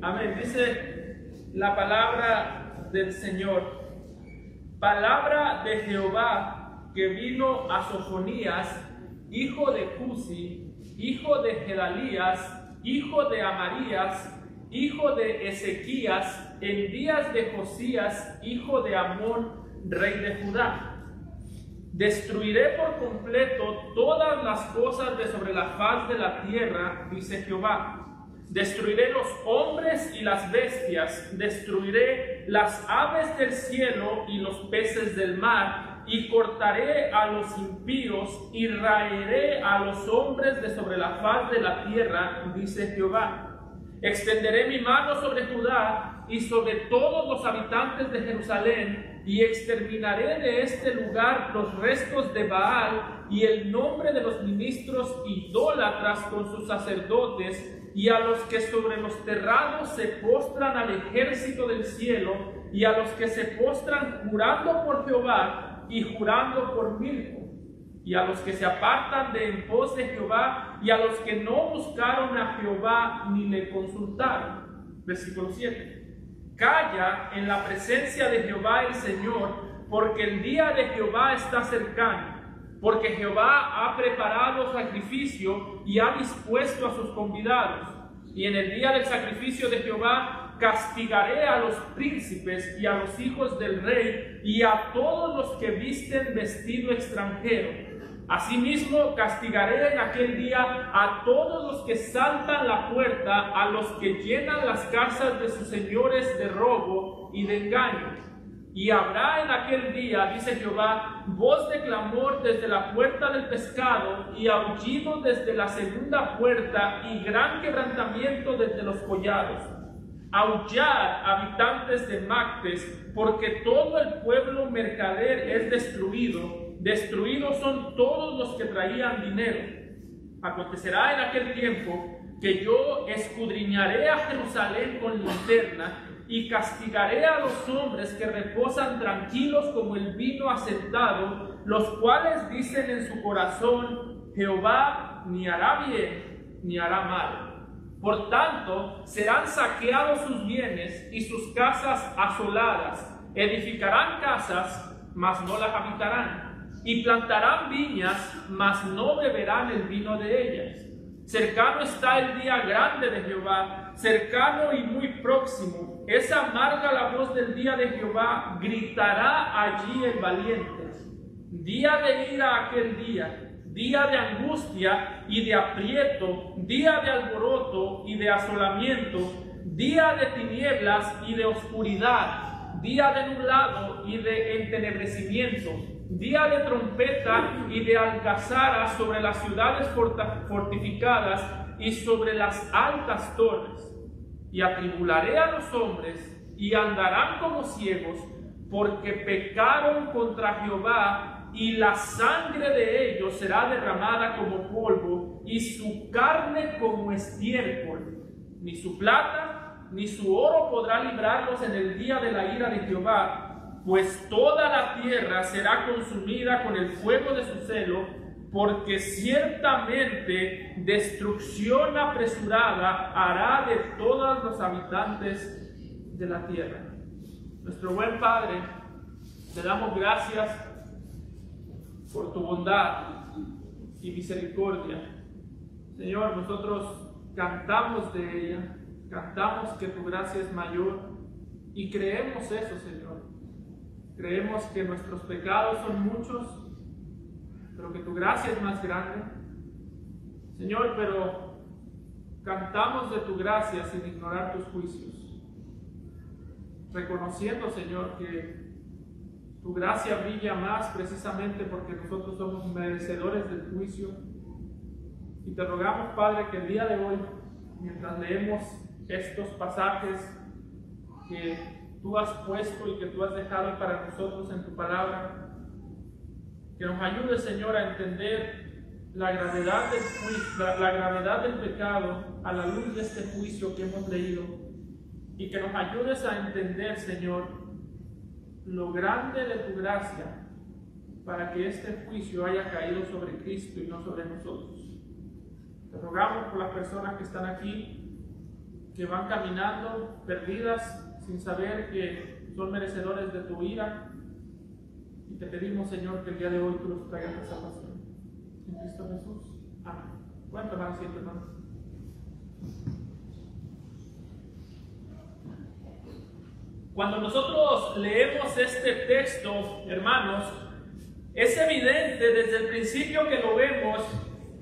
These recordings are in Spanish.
Amén. Dice la palabra del Señor. Palabra de Jehová que vino a Sofonías, hijo de Cusi, hijo de Gedalías, hijo de Amarías, hijo de Ezequías, en días de Josías, hijo de Amón, rey de Judá. Destruiré por completo todas las cosas de sobre la faz de la tierra, dice Jehová. Destruiré los hombres y las bestias, destruiré las aves del cielo y los peces del mar, y cortaré a los impíos y raeré a los hombres de sobre la faz de la tierra, dice Jehová. Extenderé mi mano sobre Judá y sobre todos los habitantes de Jerusalén, y exterminaré de este lugar los restos de Baal y el nombre de los ministros idólatras con sus sacerdotes, y a los que sobre los terrados se postran al ejército del cielo, y a los que se postran jurando por Jehová y jurando por Milco, y a los que se apartan de en pos de Jehová, y a los que no buscaron a Jehová ni le consultaron. Versículo 7. Calla en la presencia de Jehová el Señor, porque el día de Jehová está cercano. Porque Jehová ha preparado sacrificio y ha dispuesto a sus convidados. Y en el día del sacrificio de Jehová castigaré a los príncipes y a los hijos del rey y a todos los que visten vestido extranjero. Asimismo castigaré en aquel día a todos los que saltan la puerta, a los que llenan las casas de sus señores de robo y de engaño. Y habrá en aquel día, dice Jehová, voz de clamor desde la puerta del pescado, y aullido desde la segunda puerta, y gran quebrantamiento desde los collados. Aullad, habitantes de Mactes, porque todo el pueblo mercader es destruido. Destruidos son todos los que traían dinero. Acontecerá en aquel tiempo que yo escudriñaré a Jerusalén con linterna, y castigaré a los hombres que reposan tranquilos como el vino asentado, los cuales dicen en su corazón: Jehová ni hará bien ni hará mal. Por tanto, serán saqueados sus bienes y sus casas asoladas. Edificarán casas, mas no las habitarán, y plantarán viñas, mas no beberán el vino de ellas. Cercano está el día grande de Jehová, cercano y muy próximo. Es amarga la voz del día de Jehová, gritará allí el valiente. Día de ira aquel día, día de angustia y de aprieto, día de alboroto y de asolamiento, día de tinieblas y de oscuridad, día de nublado y de entenebrecimiento, día de trompeta y de algazaras sobre las ciudades fortificadas y sobre las altas torres. Y atribularé a los hombres, y andarán como ciegos, porque pecaron contra Jehová, y la sangre de ellos será derramada como polvo, y su carne como estiércol. Ni su plata ni su oro podrá librarlos en el día de la ira de Jehová, pues toda la tierra será consumida con el fuego de su celo, porque ciertamente destrucción apresurada hará de todos los habitantes de la tierra. Nuestro buen Padre, te damos gracias por tu bondad y misericordia. Señor, nosotros cantamos de ella, cantamos que tu gracia es mayor, y creemos eso, Señor. Creemos que nuestros pecados son muchos, pero que tu gracia es más grande. Señor, pero cantamos de tu gracia sin ignorar tus juicios, reconociendo, Señor, que tu gracia brilla más precisamente porque nosotros somos merecedores del juicio. Y te rogamos, Padre, que el día de hoy, mientras leemos estos pasajes que tú has puesto y que tú has dejado para nosotros en tu palabra, que nos ayude, Señor, a entender la gravedad del juicio, la gravedad del pecado a la luz de este juicio que hemos leído, y que nos ayudes a entender, Señor, lo grande de tu gracia para que este juicio haya caído sobre Cristo y no sobre nosotros. Te rogamos por las personas que están aquí, que van caminando perdidas sin saber que son merecedores de tu ira. Y te pedimos, Señor, que el día de hoy tú los traigas a salvación. En Cristo Jesús. Amén. Pueden tomar asiento, hermanos. Cuando nosotros leemos este texto, hermanos, es evidente desde el principio que lo vemos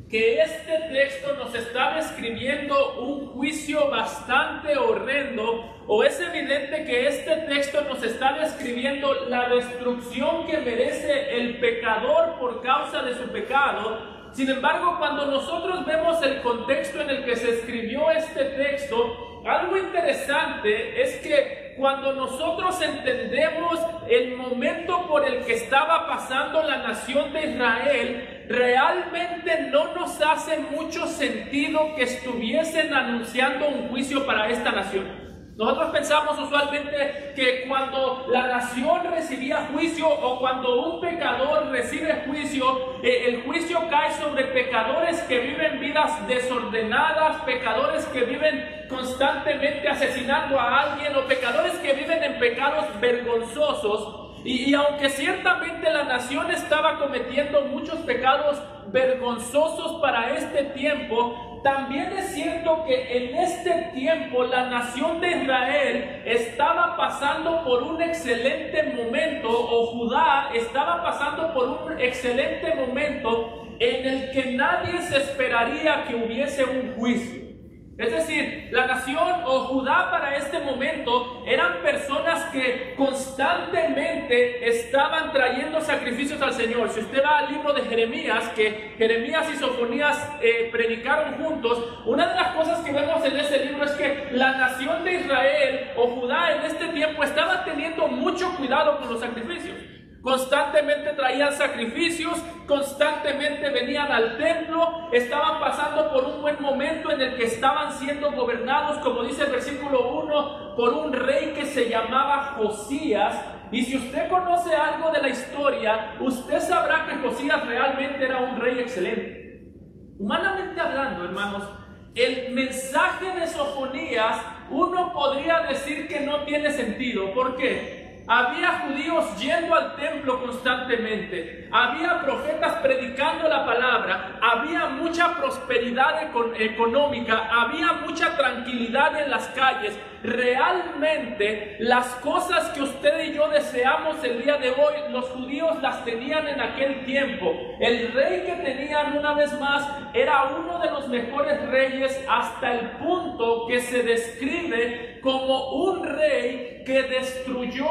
que este texto nos está describiendo un juicio bastante horrendo, o es evidente que este texto nos está describiendo la destrucción que merece el pecador por causa de su pecado. Sin embargo, cuando nosotros vemos el contexto en el que se escribió este texto, algo interesante es que cuando nosotros entendemos el momento por el que estaba pasando la nación de Israel, realmente no nos hace mucho sentido que estuviesen anunciando un juicio para esta nación. Nosotros pensamos usualmente que cuando la nación recibía juicio o cuando un pecador recibe juicio, el juicio cae sobre pecadores que viven vidas desordenadas, pecadores que viven constantemente asesinando a alguien o pecadores que viven en pecados vergonzosos. Y aunque ciertamente la nación estaba cometiendo muchos pecados vergonzosos para este tiempo, también es cierto que en este tiempo la nación de Israel estaba pasando por un excelente momento, o Judá estaba pasando por un excelente momento en el que nadie se esperaría que hubiese un juicio. Es decir, la nación o Judá para este momento eran personas que constantemente estaban trayendo sacrificios al Señor. Si usted va al libro de Jeremías, que Jeremías y Sofonías predicaron juntos, una de las cosas que vemos en ese libro es que la nación de Israel o Judá en este tiempo estaba teniendo mucho cuidado con los sacrificios. Constantemente traían sacrificios, constantemente venían al templo, estaban pasando por un buen momento en el que estaban siendo gobernados, como dice el versículo 1, por un rey que se llamaba Josías. Y si usted conoce algo de la historia, usted sabrá que Josías realmente era un rey excelente. Humanamente hablando, hermanos, el mensaje de Sofonías, uno podría decir que no tiene sentido. ¿Por qué? Había judíos yendo al templo constantemente, había profetas predicando la palabra, había mucha prosperidad económica, había mucha tranquilidad en las calles. Realmente las cosas que usted y yo deseamos el día de hoy, los judíos las tenían en aquel tiempo. El rey que tenían, una vez más, era uno de los mejores reyes, hasta el punto que se describe como un rey que destruyó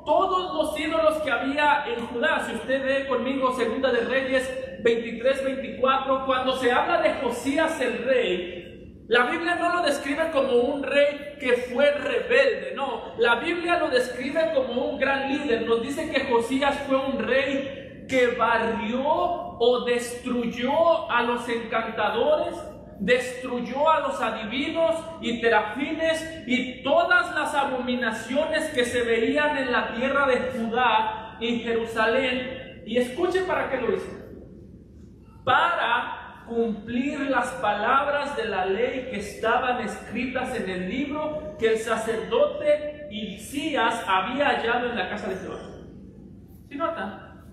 todos los ídolos que había en Judá. Si usted ve conmigo Segunda de Reyes 23-24, cuando se habla de Josías el rey, la Biblia no lo describe como un rey que fue rebelde, no, la Biblia lo describe como un gran líder. Nos dice que Josías fue un rey que barrió o destruyó a los encantadores, destruyó a los adivinos y terafines y todas las abominaciones que se veían en la tierra de Judá y Jerusalén. Y escuchen para qué lo hizo: para cumplir las palabras de la ley que estaban escritas en el libro que el sacerdote Hilcías había hallado en la casa de Jehová. ¿Sí notan?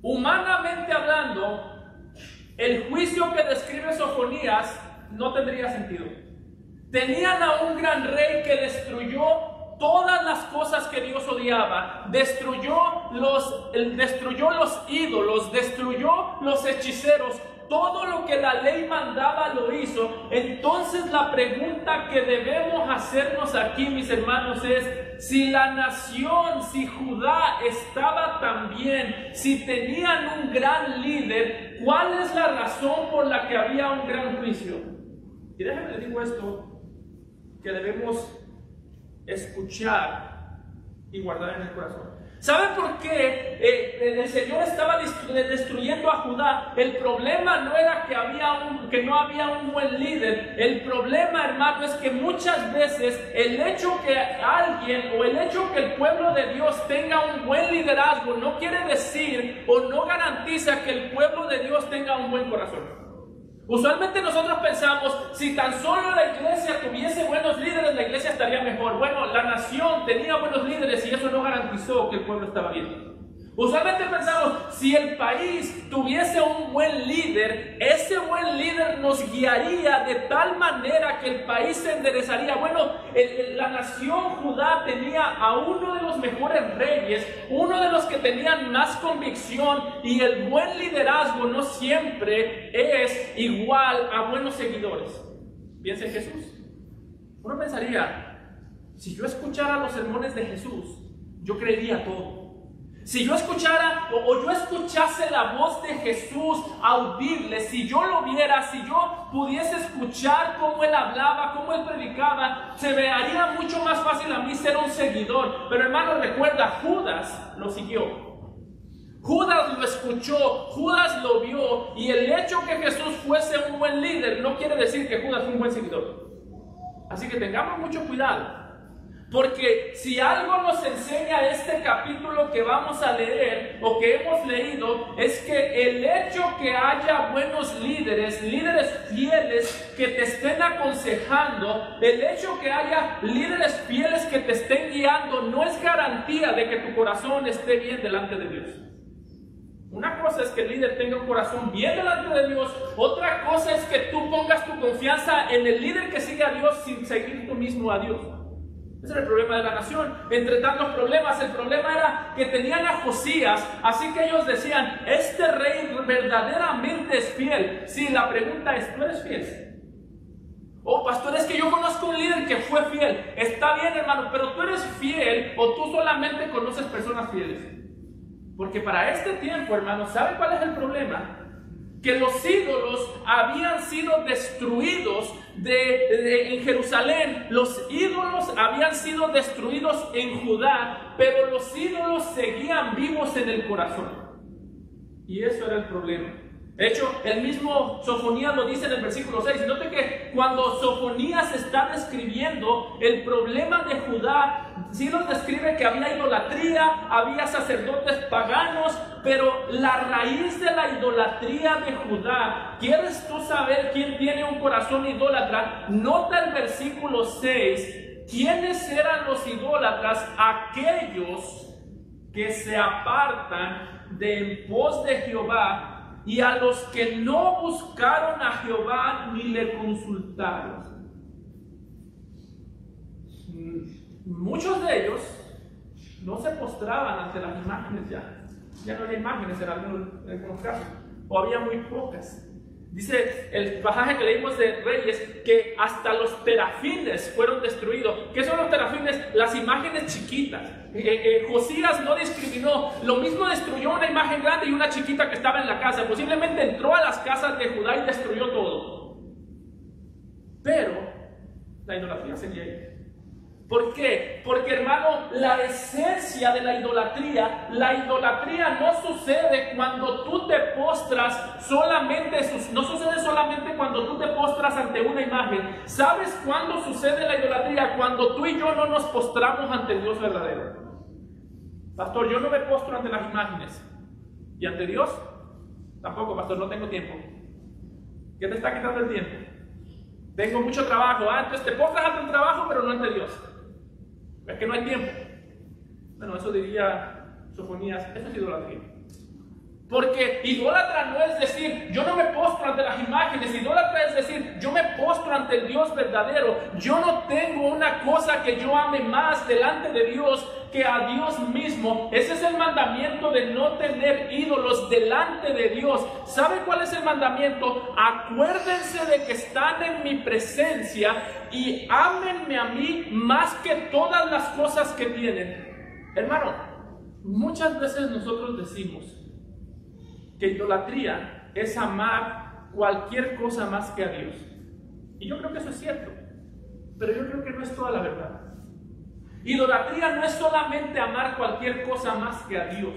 Humanamente hablando, el juicio que describe Sofonías no tendría sentido. Tenían a un gran rey que destruyó todas las cosas que Dios odiaba, destruyó los ídolos, destruyó los hechiceros, todo lo que la ley mandaba lo hizo. Entonces la pregunta que debemos hacernos aquí, mis hermanos, es: si la nación, si Judá estaba tan bien, si tenían un gran líder, ¿cuál es la razón por la que había un gran juicio? Y déjenme les digo esto, que debemos escuchar y guardar en el corazón. ¿Saben por qué el Señor estaba destruyendo a Judá? El problema no era que no había un buen líder. El problema, hermano, es que muchas veces el hecho que alguien o el hecho que el pueblo de Dios tenga un buen liderazgo no quiere decir o no garantiza que el pueblo de Dios tenga un buen corazón. Usualmente nosotros pensamos, si tan solo la iglesia tuviese buenos líderes, la iglesia estaría mejor. Bueno, la nación tenía buenos líderes y eso no garantizó que el pueblo estaba bien. Usualmente pensamos, si el país tuviese un buen líder, ese buen líder nos guiaría de tal manera que el país se enderezaría. Bueno, la nación Judá tenía a uno de los mejores reyes, uno de los que tenían más convicción, y el buen liderazgo no siempre es igual a buenos seguidores. Piensa en Jesús. Uno pensaría, si yo escuchara los sermones de Jesús, yo creería todo. Si yo escuchara o yo escuchase la voz de Jesús audible, si yo lo viera, si yo pudiese escuchar cómo Él hablaba, cómo Él predicaba, se me haría mucho más fácil a mí ser un seguidor. Pero hermano, recuerda, Judas lo siguió. Judas lo escuchó, Judas lo vio, y el hecho que Jesús fuese un buen líder no quiere decir que Judas fue un buen seguidor. Así que tengamos mucho cuidado. Porque si algo nos enseña este capítulo que vamos a leer o que hemos leído, es que el hecho que haya buenos líderes, líderes fieles que te estén aconsejando, el hecho que haya líderes fieles que te estén guiando, no es garantía de que tu corazón esté bien delante de Dios. Una cosa es que el líder tenga un corazón bien delante de Dios, otra cosa es que tú pongas tu confianza en el líder que sigue a Dios sin seguir tú mismo a Dios. Ese era el problema de la nación. Entre tantos problemas, el problema era que tenían a Josías, así que ellos decían, este rey verdaderamente es fiel. Sí, la pregunta es, ¿tú eres fiel? Oh, pastor, es que yo conozco un líder que fue fiel. Está bien, hermano, pero ¿tú eres fiel o tú solamente conoces personas fieles? Porque para este tiempo, hermano, ¿sabe cuál es el problema? Que los ídolos habían sido destruidos en Jerusalén. Los ídolos habían sido destruidos en Judá, pero los ídolos seguían vivos en el corazón. Y eso era el problema. De hecho, el mismo Sofonías lo dice en el versículo 6. Note que cuando Sofonías está describiendo el problema de Judá, sí nos describe que había idolatría, había sacerdotes paganos, pero la raíz de la idolatría de Judá, ¿quieres tú saber quién tiene un corazón idólatra? Nota el versículo 6. ¿Quiénes eran los idólatras? Aquellos que se apartan de en pos de Jehová, y a los que no buscaron a Jehová ni le consultaron. Muchos de ellos no se postraban ante las imágenes ya no había imágenes en algunos casos, o había muy pocas. Dice el pasaje que leímos de Reyes que hasta los terafines fueron destruidos. ¿Qué son los terafines? Las imágenes chiquitas. Josías no discriminó. Lo mismo destruyó una imagen grande y una chiquita que estaba en la casa. Posiblemente entró a las casas de Judá y destruyó todo. Pero la idolatría seguía ahí. ¿Por qué? Porque, hermano, la esencia de la idolatría no sucede cuando tú te postras solamente, no sucede solamente cuando tú te postras ante una imagen. ¿Sabes cuándo sucede la idolatría? Cuando tú y yo no nos postramos ante el Dios verdadero. Pastor, yo no me postro ante las imágenes. ¿Y ante Dios? Tampoco, pastor, no tengo tiempo. ¿Qué te está quitando el tiempo? Tengo mucho trabajo. Entonces te postras ante el trabajo, pero no ante Dios. Es que no hay tiempo. Bueno, eso diría Sofonías, eso es idolatría. Porque idólatra no es decir, yo no me postro ante las imágenes. Idólatra es decir, yo me postro ante el Dios verdadero. Yo no tengo una cosa que yo ame más delante de Dios que a Dios mismo. Ese es el mandamiento de no tener ídolos delante de Dios. ¿Sabe cuál es el mandamiento? Acuérdense de que están en mi presencia y ámenme a mí más que todas las cosas que tienen. Hermano, muchas veces nosotros decimos que idolatría es amar cualquier cosa más que a Dios. Y yo creo que eso es cierto, pero yo creo que no es toda la verdad. Idolatría no es solamente amar cualquier cosa más que a Dios.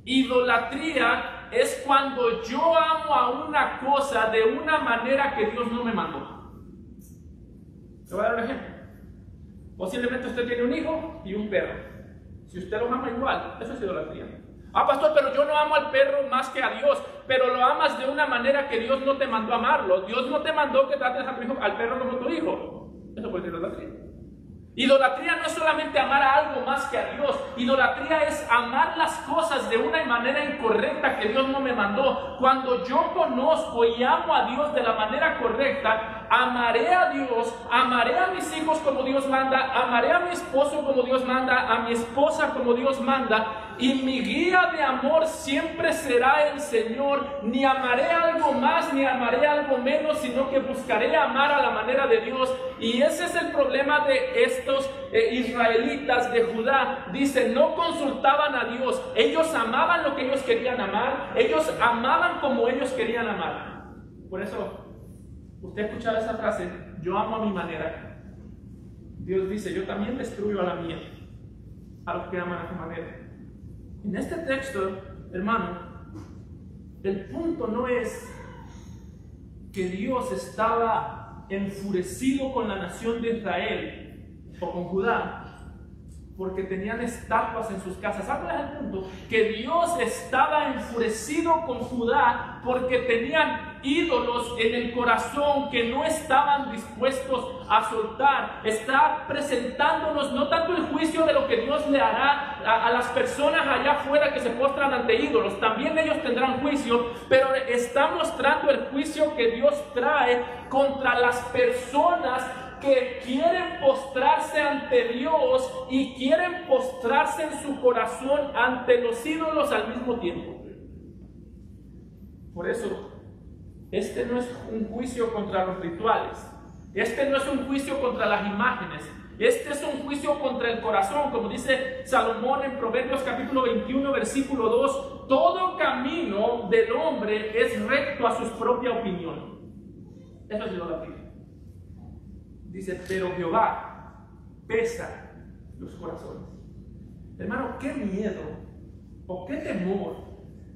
Idolatría es cuando yo amo a una cosa de una manera que Dios no me mandó. Te voy a dar un ejemplo. Posiblemente usted tiene un hijo y un perro. Si usted los ama igual, eso es idolatría. Ah, pastor, pero yo no amo al perro más que a Dios. Pero lo amas de una manera que Dios no te mandó a amarlo. Dios no te mandó que trates al perro como tu hijo. Eso puede ser idolatría. Idolatría no es solamente amar a algo más que a Dios. Idolatría es amar las cosas de una manera incorrecta que Dios no me mandó. Cuando yo conozco y amo a Dios de la manera correcta, amaré a Dios, amaré a mis hijos como Dios manda, amaré a mi esposo como Dios manda, a mi esposa como Dios manda, y mi guía de amor siempre será el Señor. Ni amaré algo más, ni amaré algo menos, sino que buscaré amar a la manera de Dios. Y ese es el problema de estos israelitas de Judá. Dice, no consultaban a Dios. Ellos amaban lo que ellos querían amar. Ellos amaban como ellos querían amar. Por eso, usted escuchaba esa frase, yo amo a mi manera. Dios dice, yo también destruyo a la mía, a los que aman a su manera. En este texto, hermano, el punto no es que Dios estaba enfurecido con la nación de Israel o con Judá porque tenían estatuas en sus casas. ¿Sabes el punto? Que Dios estaba enfurecido con Judá porque tenían ídolos en el corazón que no estaban dispuestos a soltar. Está presentándonos no tanto el juicio de lo que Dios le hará a las personas allá afuera que se postran ante ídolos, también ellos tendrán juicio, pero está mostrando el juicio que Dios trae contra las personas que quieren postrarse ante Dios y quieren postrarse en su corazón ante los ídolos al mismo tiempo. Por eso, este no es un juicio contra los rituales, este no es un juicio contra las imágenes, este es un juicio contra el corazón, como dice Salomón en Proverbios capítulo 21, versículo 2, todo camino del hombre es recto a su propia opinión. Eso es idolatría. Dice, pero Jehová pesa los corazones. Hermano, qué miedo o qué temor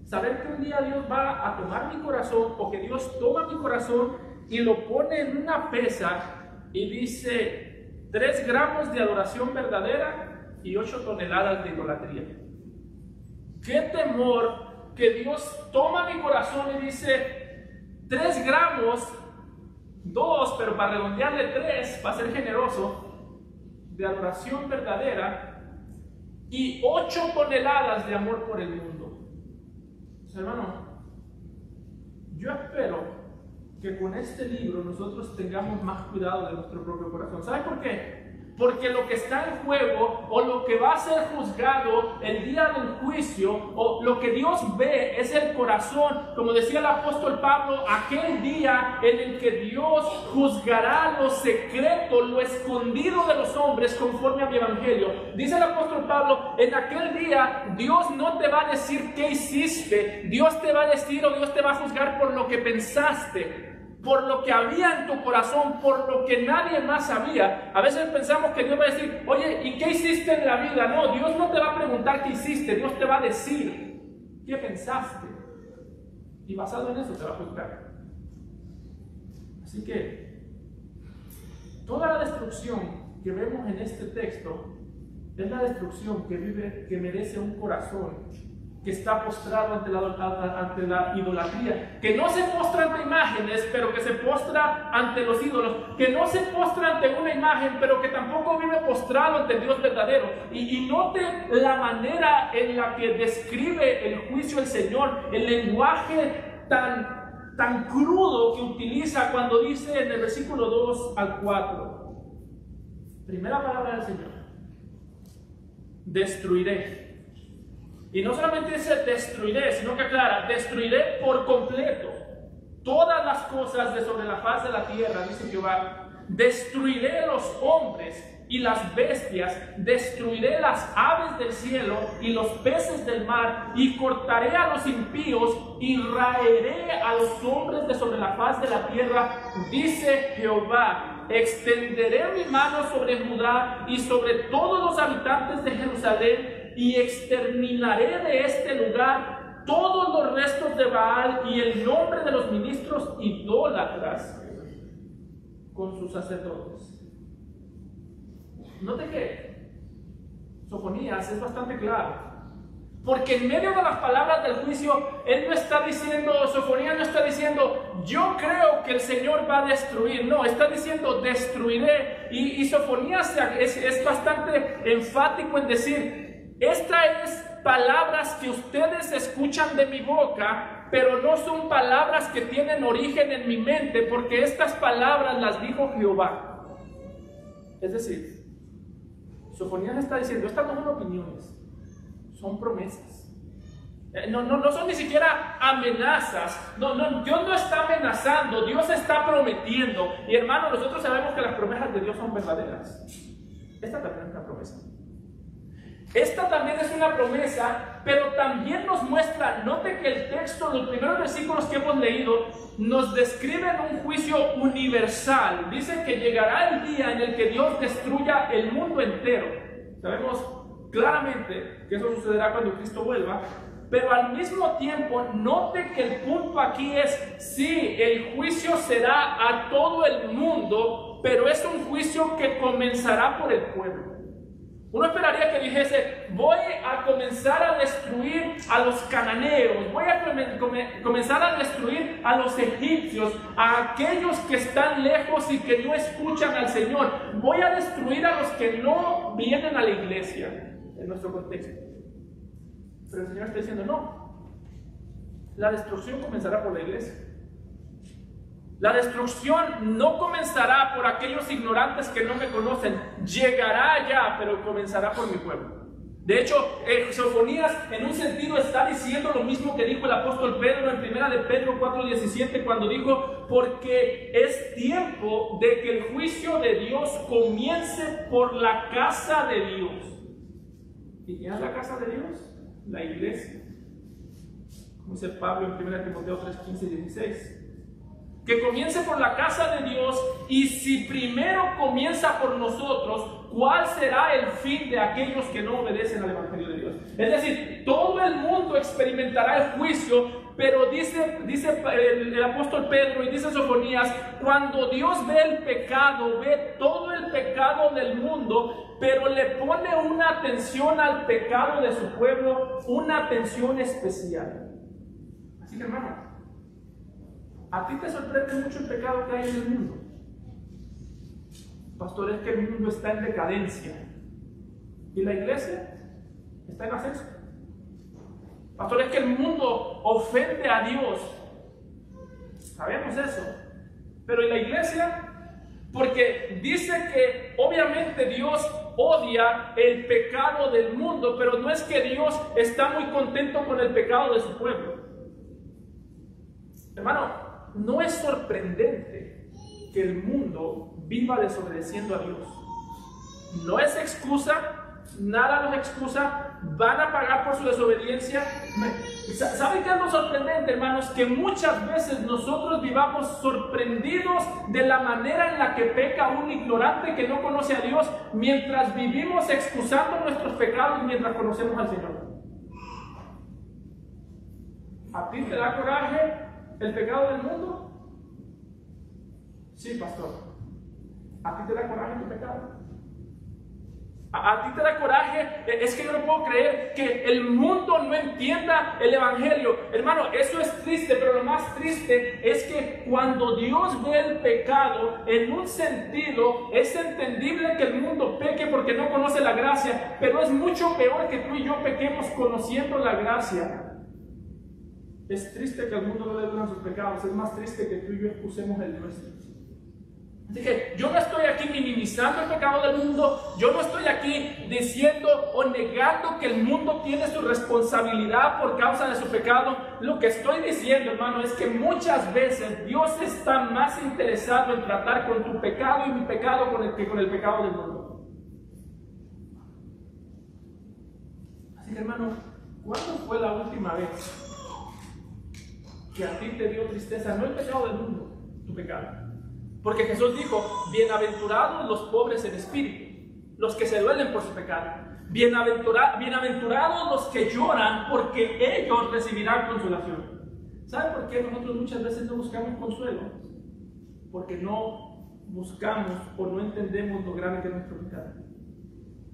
saber que un día Dios va a tomar mi corazón, o que Dios toma mi corazón y lo pone en una pesa y dice 3 gramos de adoración verdadera y 8 toneladas de idolatría. Qué temor que Dios toma mi corazón y dice 3 gramos, 2, pero para redondearle 3, para ser generoso, de adoración verdadera y 8 toneladas de amor por el mundo. Hermano, yo espero que con este libro nosotros tengamos más cuidado de nuestro propio corazón. ¿Sabe por qué? Porque lo que está en juego, o lo que va a ser juzgado el día del juicio, o lo que Dios ve es el corazón. Como decía el apóstol Pablo, aquel día en el que Dios juzgará lo secreto, lo escondido de los hombres conforme a mi evangelio. Dice el apóstol Pablo, en aquel día Dios no te va a decir qué hiciste, Dios te va a decir, o Dios te va a juzgar por lo que pensaste, por lo que había en tu corazón, por lo que nadie más sabía. A veces pensamos que Dios va a decir, oye, ¿y qué hiciste en la vida? No, Dios no te va a preguntar qué hiciste, Dios te va a decir qué pensaste, y basado en eso te va a juzgar. Así que toda la destrucción que vemos en este texto es la destrucción que merece un corazón que está postrado ante la idolatría, que no se postra ante imágenes, pero que se postra ante los ídolos, que no se postra ante una imagen, pero que tampoco vive postrado ante Dios verdadero. Y note la manera en la que describe el juicio el Señor, el lenguaje tan crudo que utiliza cuando dice en el versículo 2 al 4, primera palabra del Señor: destruiré. Y no solamente dice destruiré, sino que aclara, destruiré por completo todas las cosas de sobre la faz de la tierra, dice Jehová. Destruiré los hombres y las bestias, destruiré las aves del cielo y los peces del mar, y cortaré a los impíos y raeré a los hombres de sobre la faz de la tierra, dice Jehová. Extenderé mi mano sobre Judá y sobre todos los habitantes de Jerusalén, y exterminaré de este lugar todos los restos de Baal y el nombre de los ministros idólatras con sus sacerdotes. Note que Sofonías es bastante claro. Porque en medio de las palabras del juicio, él no está diciendo, Sofonías no está diciendo, yo creo que el Señor va a destruir. No, está diciendo, destruiré. Y Sofonías es bastante enfático en decir, estas es palabras que ustedes escuchan de mi boca, pero no son palabras que tienen origen en mi mente, porque estas palabras las dijo Jehová. Es decir, Sofonías está diciendo, estas no son opiniones, son promesas. No son ni siquiera amenazas. Dios no está amenazando, Dios está prometiendo. Y hermano, nosotros sabemos que las promesas de Dios son verdaderas. Esta también es una promesa. Esta también es una promesa, pero también nos muestra, note que el texto, los primeros versículos que hemos leído, nos describen un juicio universal. Dice que llegará el día en el que Dios destruya el mundo entero. Sabemos claramente que eso sucederá cuando Cristo vuelva, pero al mismo tiempo, note que el punto aquí es, sí, el juicio será a todo el mundo, pero es un juicio que comenzará por el pueblo. Uno esperaría que dijese, voy a comenzar a destruir a los cananeos, voy a comenzar a destruir a los egipcios, a aquellos que están lejos y que no escuchan al Señor, voy a destruir a los que no vienen a la iglesia, en nuestro contexto. Pero el Señor está diciendo, no, la destrucción comenzará por la iglesia. La destrucción no comenzará por aquellos ignorantes que no me conocen, llegará allá, pero comenzará por mi pueblo. De hecho, Sofonías en un sentido está diciendo lo mismo que dijo el apóstol Pedro en 1 de Pedro 4:17, cuando dijo, porque es tiempo de que el juicio de Dios comience por la casa de Dios. ¿Y quién es la casa de Dios? La iglesia. Como dice Pablo en 1 Timoteo 3:15 y 16. Que comience por la casa de Dios, y si primero comienza por nosotros, ¿cuál será el fin de aquellos que no obedecen al Evangelio de Dios? Es decir, todo el mundo experimentará el juicio, pero dice el apóstol Pedro y dice Sofonías, cuando Dios ve el pecado, ve todo el pecado del mundo, pero le pone una atención al pecado de su pueblo, una atención especial. Así que hermano, ¿a ti te sorprende mucho el pecado que hay en el mundo? Pastor, es que el mundo está en decadencia y la iglesia está en ascenso. Pastor, es que el mundo ofende a Dios. Sabemos eso. Pero ¿y la iglesia? Porque dice que obviamente Dios odia el pecado del mundo, pero no es que Dios está muy contento con el pecado de su pueblo. Hermano, no es sorprendente que el mundo viva desobedeciendo a Dios. No es excusa, nada nos excusa, van a pagar por su desobediencia. ¿Saben qué es lo sorprendente, hermanos? Que muchas veces nosotros vivamos sorprendidos de la manera en la que peca un ignorante que no conoce a Dios, mientras vivimos excusando nuestros pecados mientras conocemos al Señor. ¿A ti te da coraje el pecado del mundo? Sí, pastor. ¿A ti te da coraje tu pecado? ¿A ti te da coraje? Es que yo no puedo creer que el mundo no entienda el Evangelio. Hermano, eso es triste, pero lo más triste es que cuando Dios ve el pecado, en un sentido, es entendible que el mundo peque porque no conoce la gracia, pero es mucho peor que tú y yo pequemos conociendo la gracia. Es triste que al mundo no le duran sus pecados, es más triste que tú y yo excusemos el nuestro. Así que yo no estoy aquí minimizando el pecado del mundo, yo no estoy aquí diciendo o negando que el mundo tiene su responsabilidad por causa de su pecado. Lo que estoy diciendo, hermano, es que muchas veces Dios está más interesado en tratar con tu pecado y mi pecado que con el pecado del mundo. Así que, hermano, ¿cuándo fue la última vez que a ti te dio tristeza? No el pecado del mundo, tu pecado. Porque Jesús dijo, bienaventurados los pobres en espíritu, los que se duelen por su pecado. Bienaventurados los que lloran, porque ellos recibirán consolación. ¿Saben por qué nosotros muchas veces no buscamos consuelo? Porque no buscamos o no entendemos lo grave que es nuestro pecado.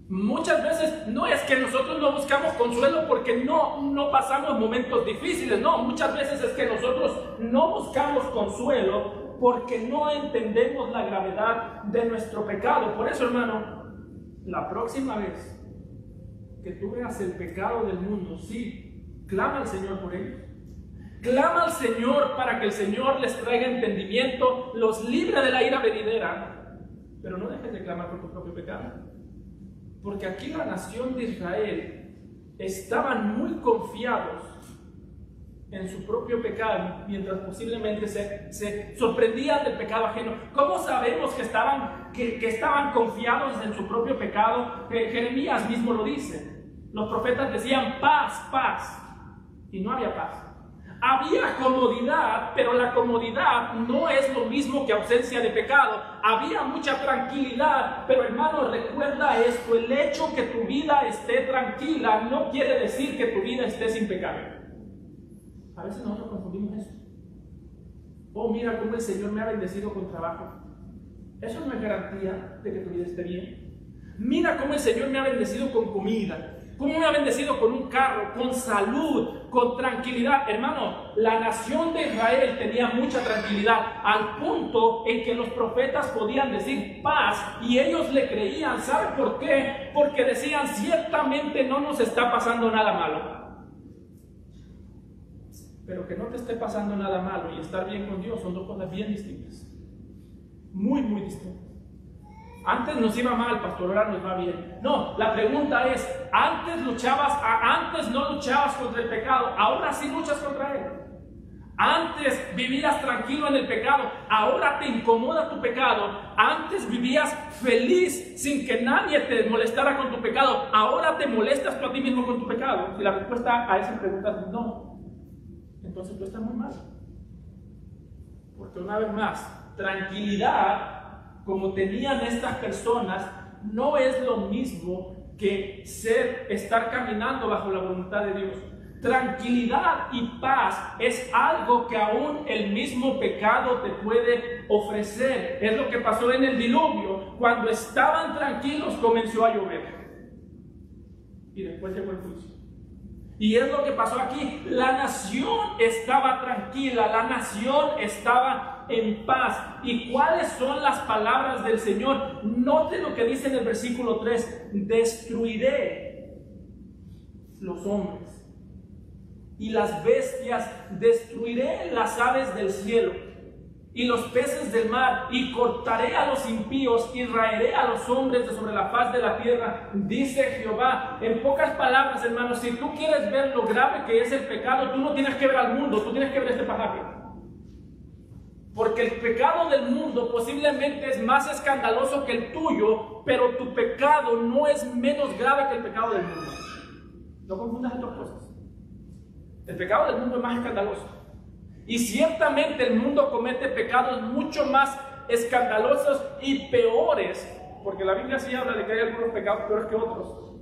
Muchas veces no es que nosotros no buscamos consuelo porque no pasamos momentos difíciles, no, muchas veces es que nosotros no buscamos consuelo porque no entendemos la gravedad de nuestro pecado. Por eso, hermano, la próxima vez que tú veas el pecado del mundo, sí, clama al Señor por ellos. Clama al Señor para que el Señor les traiga entendimiento, los libre de la ira venidera, pero no dejes de clamar por tu propio pecado. Porque aquí la nación de Israel estaban muy confiados en su propio pecado, mientras posiblemente se sorprendían del pecado ajeno. ¿Cómo sabemos que estaban confiados en su propio pecado? Jeremías mismo lo dice. Los profetas decían paz, paz, y no había paz. Había comodidad, pero la comodidad no es lo mismo que ausencia de pecado. Había mucha tranquilidad, pero hermano, recuerda esto: el hecho que tu vida esté tranquila no quiere decir que tu vida esté sin pecado. A veces nosotros confundimos eso. Oh, mira cómo el Señor me ha bendecido con trabajo. Eso no es garantía de que tu vida esté bien. Mira cómo el Señor me ha bendecido con comida. ¿Cómo me ha bendecido con un carro, con salud, con tranquilidad? Hermano, la nación de Israel tenía mucha tranquilidad, al punto en que los profetas podían decir paz y ellos le creían. ¿Saben por qué? Porque decían, ciertamente no nos está pasando nada malo. Pero que no te esté pasando nada malo y estar bien con Dios son dos cosas bien distintas. Muy, muy distintas. Antes nos iba mal, pastor, ahora nos va bien. No, la pregunta es, antes no luchabas contra el pecado, ahora sí luchas contra él. Antes vivías tranquilo en el pecado, ahora te incomoda tu pecado. Antes vivías feliz sin que nadie te molestara con tu pecado, ahora te molestas tú a ti mismo con tu pecado. Si la respuesta a esa pregunta es no, entonces tú estás muy mal. Porque una vez más, tranquilidad, como tenían estas personas, no es lo mismo que estar caminando bajo la voluntad de Dios. Tranquilidad y paz es algo que aún el mismo pecado te puede ofrecer. Es lo que pasó en el diluvio. Cuando estaban tranquilos comenzó a llover. Y después llegó el juicio. Y es lo que pasó aquí. La nación estaba tranquila, la nación estaba en paz. ¿Y cuáles son las palabras del Señor? Note lo que dice en el versículo 3: destruiré los hombres y las bestias, destruiré las aves del cielo y los peces del mar, y cortaré a los impíos y raeré a los hombres de sobre la faz de la tierra, dice Jehová. En pocas palabras, hermanos, si tú quieres ver lo grave que es el pecado, tú no tienes que ver al mundo, tú tienes que ver este pasaje. Porque el pecado del mundo posiblemente es más escandaloso que el tuyo, pero tu pecado no es menos grave que el pecado del mundo. No confundas estas dos cosas. El pecado del mundo es más escandaloso. Y ciertamente el mundo comete pecados mucho más escandalosos y peores, porque la Biblia sí habla de que hay algunos pecados peores que otros.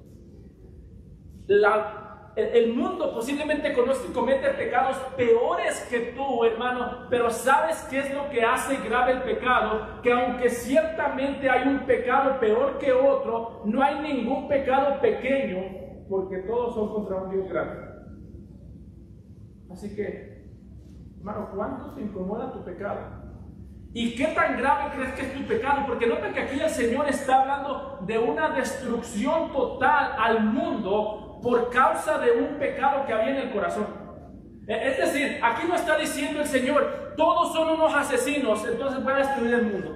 El mundo posiblemente comete pecados peores que tú, hermano, pero ¿sabes qué es lo que hace grave el pecado? Que aunque ciertamente hay un pecado peor que otro, no hay ningún pecado pequeño, porque todos son contra un Dios grande. Así que, hermano, ¿cuánto te incomoda tu pecado? ¿Y qué tan grave crees que es tu pecado? Porque nota que aquí el Señor está hablando de una destrucción total al mundo por causa de un pecado que había en el corazón. Es decir, aquí no está diciendo el Señor, todos son unos asesinos, entonces voy a destruir el mundo.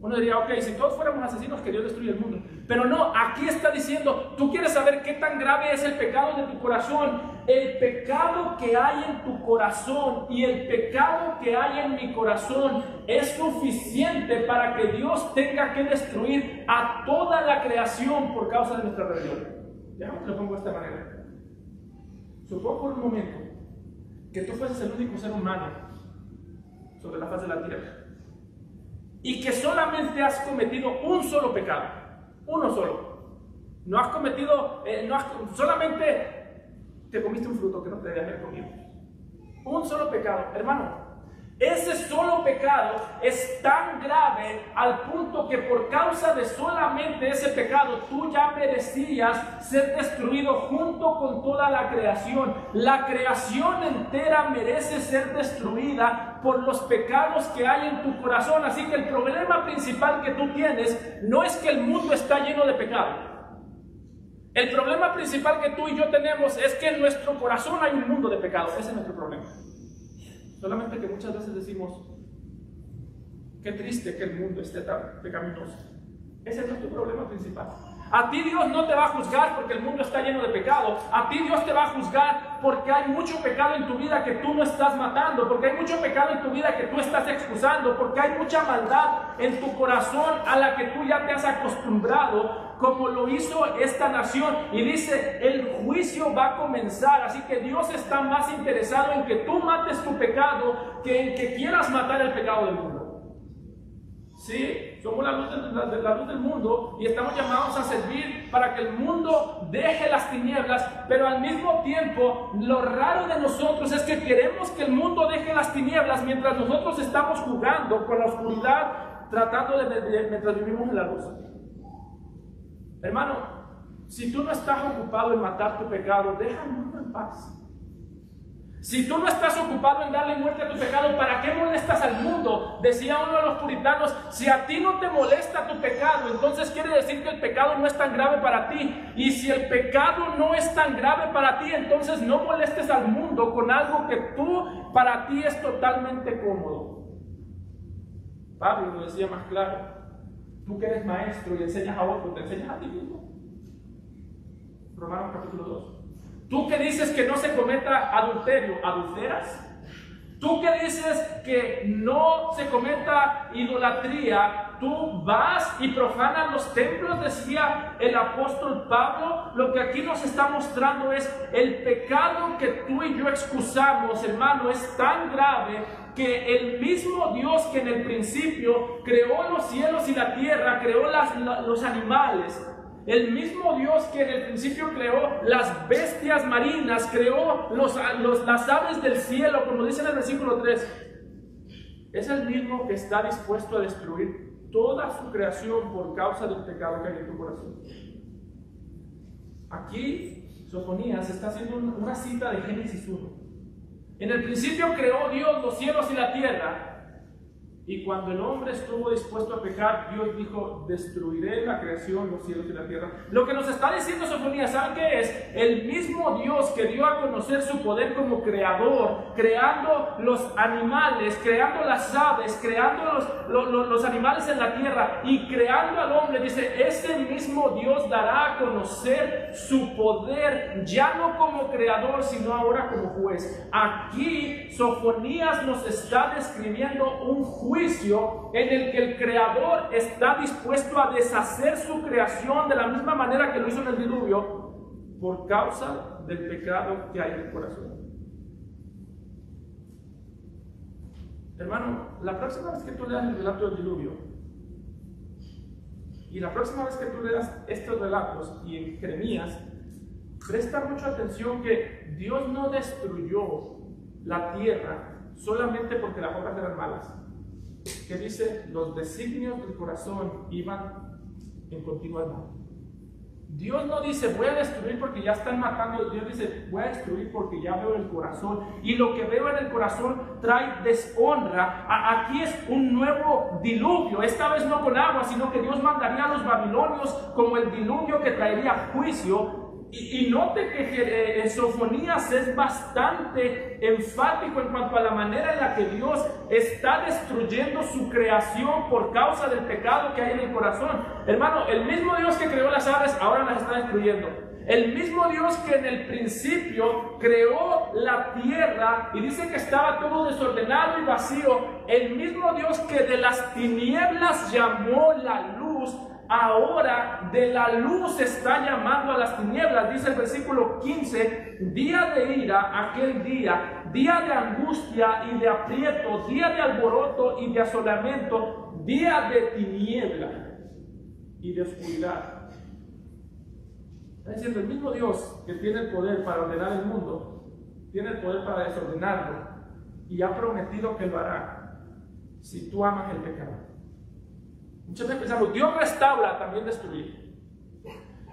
Uno diría, ok, si todos fuéramos asesinos, que Dios destruya el mundo. Pero no, aquí está diciendo, tú quieres saber qué tan grave es el pecado de tu corazón. El pecado que hay en tu corazón y el pecado que hay en mi corazón es suficiente para que Dios tenga que destruir a toda la creación por causa de nuestra rebelión. Déjame que lo pongo de esta manera. Supongo por un momento que tú fueses el único ser humano sobre la faz de la tierra y que solamente has cometido un solo pecado, uno solo. No has cometido, solamente te comiste un fruto que no te debías haber comido. Un solo pecado, hermano. Ese solo pecado es tan grave al punto que por causa de solamente ese pecado tú ya merecías ser destruido junto con toda la creación. La creación entera merece ser destruida por los pecados que hay en tu corazón. Así que el problema principal que tú tienes no es que el mundo está lleno de pecado. El problema principal que tú y yo tenemos es que en nuestro corazón hay un mundo de pecados. Ese es nuestro problema. Solamente que muchas veces decimos, qué triste que el mundo esté tan pecaminoso. Ese es nuestro problema principal. A ti Dios no te va a juzgar porque el mundo está lleno de pecado. A ti Dios te va a juzgar porque hay mucho pecado en tu vida que tú no estás matando, porque hay mucho pecado en tu vida que tú estás excusando, porque hay mucha maldad en tu corazón a la que tú ya te has acostumbrado, como lo hizo esta nación. Y dice, el juicio va a comenzar. Así que Dios está más interesado en que tú mates tu pecado que en que quieras matar el pecado del mundo. Sí, somos la luz del mundo y estamos llamados a servir para que el mundo deje las tinieblas, pero al mismo tiempo lo raro de nosotros es que queremos que el mundo deje las tinieblas mientras nosotros estamos jugando con la oscuridad, tratando mientras vivimos en la luz. Hermano, si tú no estás ocupado en matar tu pecado, deja el mundo en paz. Si tú no estás ocupado en darle muerte a tu pecado, ¿para qué molestas al mundo? Decía uno de los puritanos, si a ti no te molesta tu pecado, entonces quiere decir que el pecado no es tan grave para ti. Y si el pecado no es tan grave para ti, entonces no molestes al mundo con algo que para ti es totalmente cómodo. Pablo lo decía más claro, tú que eres maestro y enseñas a otros, ¿te enseñas a ti mismo? Romanos capítulo 2. Tú que dices que no se cometa adulterio, ¿adulteras? Tú que dices que no se cometa idolatría, tú vas y profanas los templos, decía el apóstol Pablo. Lo que aquí nos está mostrando es el pecado que tú y yo excusamos, hermano, es tan grave que el mismo Dios que en el principio creó los cielos y la tierra, creó los animales, el mismo Dios que en el principio creó las bestias marinas, creó las aves del cielo, como dice en el versículo 3, es el mismo que está dispuesto a destruir toda su creación por causa del pecado que hay en tu corazón. Aquí Sofonías está haciendo una cita de Génesis 1. En el principio creó Dios los cielos y la tierra. Y cuando el hombre estuvo dispuesto a pecar, Dios dijo, destruiré la creación, los cielos y la tierra. Lo que nos está diciendo Sofonías, ¿saben qué es? El mismo Dios que dio a conocer su poder como creador, creando los animales, creando las aves, creando los animales en la tierra y creando al hombre, dice, ese mismo Dios dará a conocer su poder, ya no como creador, sino ahora como juez. Aquí Sofonías nos está describiendo un juicio en el que el creador está dispuesto a deshacer su creación de la misma manera que lo hizo en el diluvio por causa del pecado que hay en el corazón. Hermano, la próxima vez que tú leas el relato del diluvio y la próxima vez que tú leas estos relatos y en Jeremías, presta mucha atención que Dios no destruyó la tierra solamente porque las obras eran malas. Que dice, los designios del corazón iban en continua mal. Dios no dice, voy a destruir porque ya están matando. Dios dice, voy a destruir porque ya veo el corazón. Y lo que veo en el corazón trae deshonra. Aquí es un nuevo diluvio. Esta vez no con agua, sino que Dios mandaría a los babilonios como el diluvio que traería juicio. Y note que Sofonías es bastante enfático en cuanto a la manera en la que Dios está destruyendo su creación por causa del pecado que hay en el corazón. Hermano, el mismo Dios que creó las aves ahora las está destruyendo. El mismo Dios que en el principio creó la tierra y dice que estaba todo desordenado y vacío, el mismo Dios que de las tinieblas llamó la luz, ahora de la luz está llamando a las tinieblas. Dice el versículo 15, día de ira, aquel día de angustia y de aprieto, día de alboroto y de asolamiento, día de tiniebla y de oscuridad. Está diciendo, el mismo Dios que tiene el poder para ordenar el mundo, tiene el poder para desordenarlo. y ha prometido que lo hará si tú amas el pecado. Muchas veces pensamos, Dios restaura, también destruye.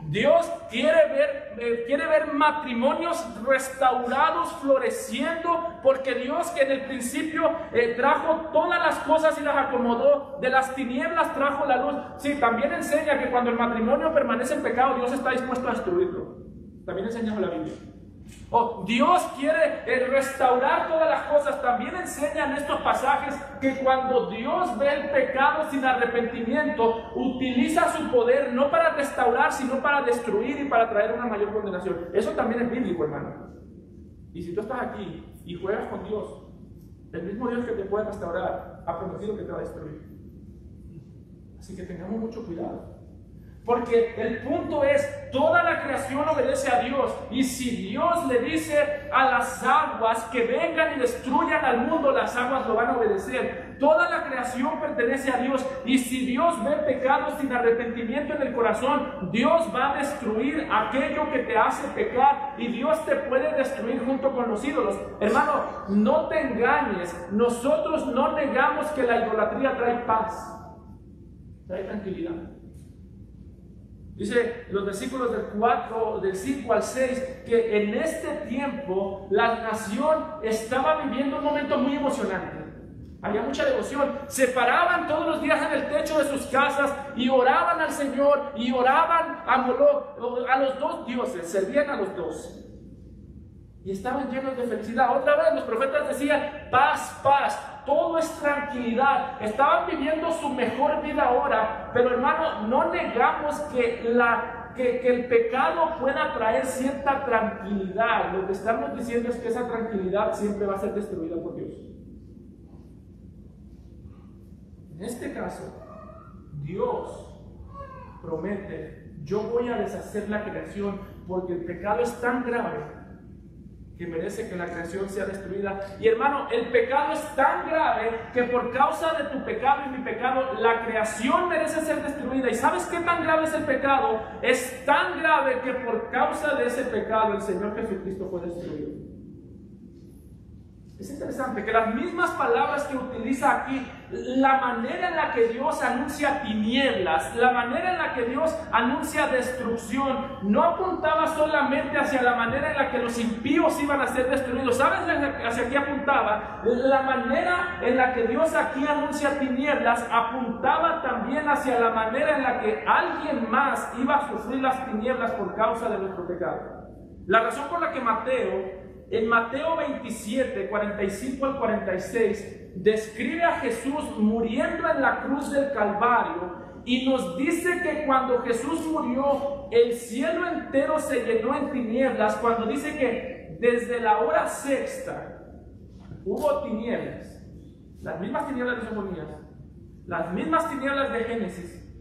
Dios quiere ver matrimonios restaurados, floreciendo, porque Dios, que en el principio trajo todas las cosas y las acomodó, de las tinieblas trajo la luz. Sí, también enseña que cuando el matrimonio permanece en pecado, Dios está dispuesto a destruirlo. También enseña la Biblia. Dios quiere restaurar todas las cosas. También enseñan estos pasajes que cuando Dios ve el pecado sin arrepentimiento, utiliza su poder no para restaurar, sino para destruir y para traer una mayor condenación. Eso también es bíblico, hermano. Y si tú estás aquí y juegas con Dios, el mismo Dios que te puede restaurar ha prometido que te va a destruir. Así que tengamos mucho cuidado. Porque el punto es, toda la creación obedece a Dios. Y si Dios le dice a las aguas que vengan y destruyan al mundo, las aguas lo van a obedecer. Toda la creación pertenece a Dios. Y si Dios ve pecado sin arrepentimiento en el corazón, Dios va a destruir aquello que te hace pecar. Y Dios te puede destruir junto con los ídolos. Hermano, no te engañes. Nosotros no negamos que la idolatría trae paz, trae tranquilidad. Dice los versículos del 5 al 6, que en este tiempo la nación estaba viviendo un momento muy emocionante. Había mucha devoción. Se paraban todos los días en el techo de sus casas y oraban al Señor y oraban a Moloch, a los dos dioses, servían a los dos. Y estaban llenos de felicidad. Otra vez los profetas decían, paz, paz. Todo es tranquilidad. Estaban viviendo su mejor vida ahora. Pero hermano, no negamos que el pecado pueda traer cierta tranquilidad. Lo que estamos diciendo es que esa tranquilidad siempre va a ser destruida por Dios. En este caso, Dios promete, yo voy a deshacer la creación porque el pecado es tan grave que merece que la creación sea destruida. Y hermano, el pecado es tan grave que por causa de tu pecado y mi pecado, la creación merece ser destruida. ¿Y sabes qué tan grave es el pecado? Es tan grave que por causa de ese pecado el Señor Jesucristo fue destruido. Es interesante que las mismas palabras que utiliza aquí, la manera en la que Dios anuncia tinieblas, la manera en la que Dios anuncia destrucción, no apuntaba solamente hacia la manera en la que los impíos iban a ser destruidos. ¿Sabes hacia qué apuntaba? La manera en la que Dios aquí anuncia tinieblas apuntaba también hacia la manera en la que alguien más iba a sufrir las tinieblas por causa de nuestro pecado. La razón por la que en Mateo 27, 45 al 46, describe a Jesús muriendo en la cruz del Calvario y nos dice que cuando Jesús murió, el cielo entero se llenó en tinieblas. Cuando dice que desde la hora sexta hubo tinieblas, las mismas tinieblas de Sofonías, las mismas tinieblas de Génesis.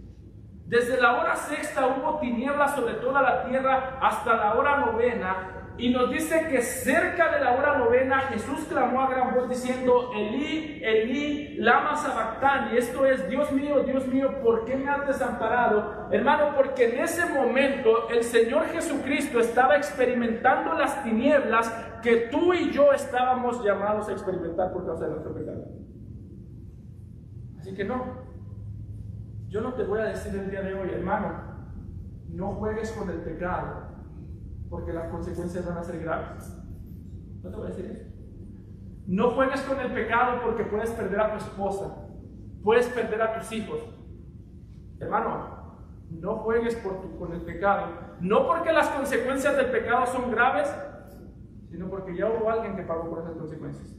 Desde la hora sexta hubo tinieblas sobre toda la tierra hasta la hora novena. Y nos dice que cerca de la hora novena Jesús clamó a gran voz diciendo, Elí, Elí, lama sabactani. Esto es, Dios mío, ¿por qué me has desamparado? Hermano, porque en ese momento el Señor Jesucristo estaba experimentando las tinieblas que tú y yo estábamos llamados a experimentar por causa de nuestro pecado. Así que yo no te voy a decir el día de hoy, hermano, no juegues con el pecado, porque las consecuencias van a ser graves. No te voy a decir eso. No juegues con el pecado porque puedes perder a tu esposa, puedes perder a tus hijos. Hermano, no juegues con el pecado, no porque las consecuencias del pecado son graves, sino porque ya hubo alguien que pagó por esas consecuencias.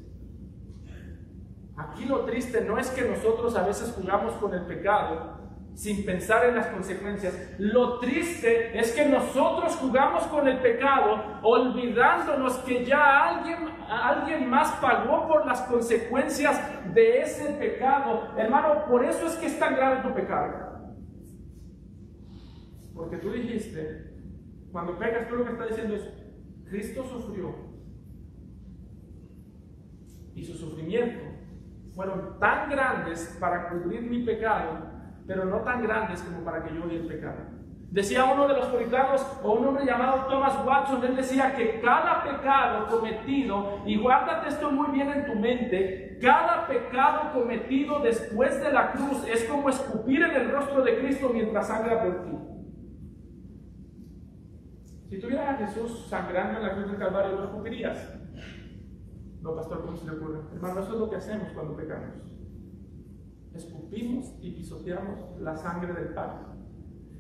Aquí lo triste no es que nosotros a veces jugamos con el pecado sin pensar en las consecuencias. Lo triste es que nosotros jugamos con el pecado olvidándonos que ya alguien más pagó por las consecuencias de ese pecado. Hermano, por eso es que es tan grave tu pecado. Porque tú dijiste, cuando pecas, tú lo que estás diciendo es, Cristo sufrió y su sufrimiento fueron tan grandes para cubrir mi pecado, pero no tan grandes como para que yo odie el pecado. Decía uno de los puritanos, o un hombre llamado Thomas Watson, él decía que cada pecado cometido, y guárdate esto muy bien en tu mente, cada pecado cometido después de la cruz es como escupir en el rostro de Cristo mientras sangra por ti. Si tuvieras a Jesús sangrando en la cruz del Calvario, ¿lo escupirías? No, pastor, ¿cómo se le ocurre? Hermano, eso es lo que hacemos cuando pecamos. Escupimos y pisoteamos la sangre del Padre.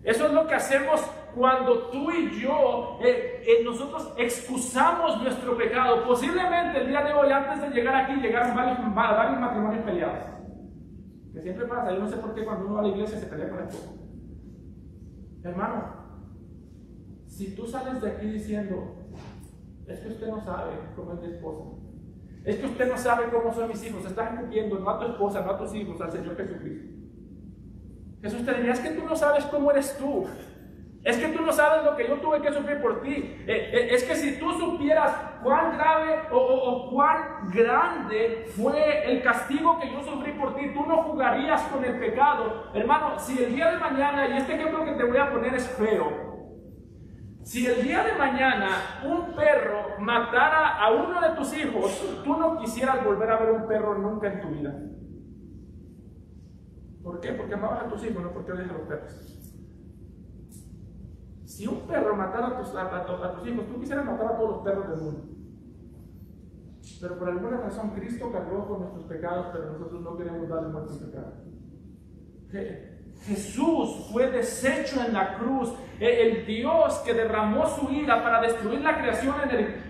Eso es lo que hacemos cuando tú y yo, nosotros excusamos nuestro pecado. Posiblemente el día de hoy, antes de llegar aquí, llegaron varios matrimonios peleados. Que siempre pasa, yo no sé por qué cuando uno va a la iglesia se pelea con el esposo. Hermano, si tú sales de aquí diciendo, es que usted no sabe cómo es mi esposa, es que usted no sabe cómo son mis hijos, estás escupiendo no a tu esposa, no a tus hijos, al Señor Jesucristo. Jesús te diría, es que tú no sabes cómo eres tú. Es que tú no sabes lo que yo tuve que sufrir por ti. Es que si tú supieras cuán grave o cuán grande fue el castigo que yo sufrí por ti, tú no jugarías con el pecado. Hermano, si el día de mañana, y este ejemplo que te voy a poner es feo, si el día de mañana un perro matara a uno de tus hijos, tú no quisieras volver a ver un perro nunca en tu vida. ¿Por qué? Porque amabas a tus hijos, no porque odias a los perros. Si un perro matara a tus hijos, tú quisieras matar a todos los perros del mundo. Pero por alguna razón Cristo cargó con nuestros pecados, pero nosotros no queremos darle nuestros pecados. Jesús fue deshecho en la cruz, el Dios que derramó su ira para destruir la creación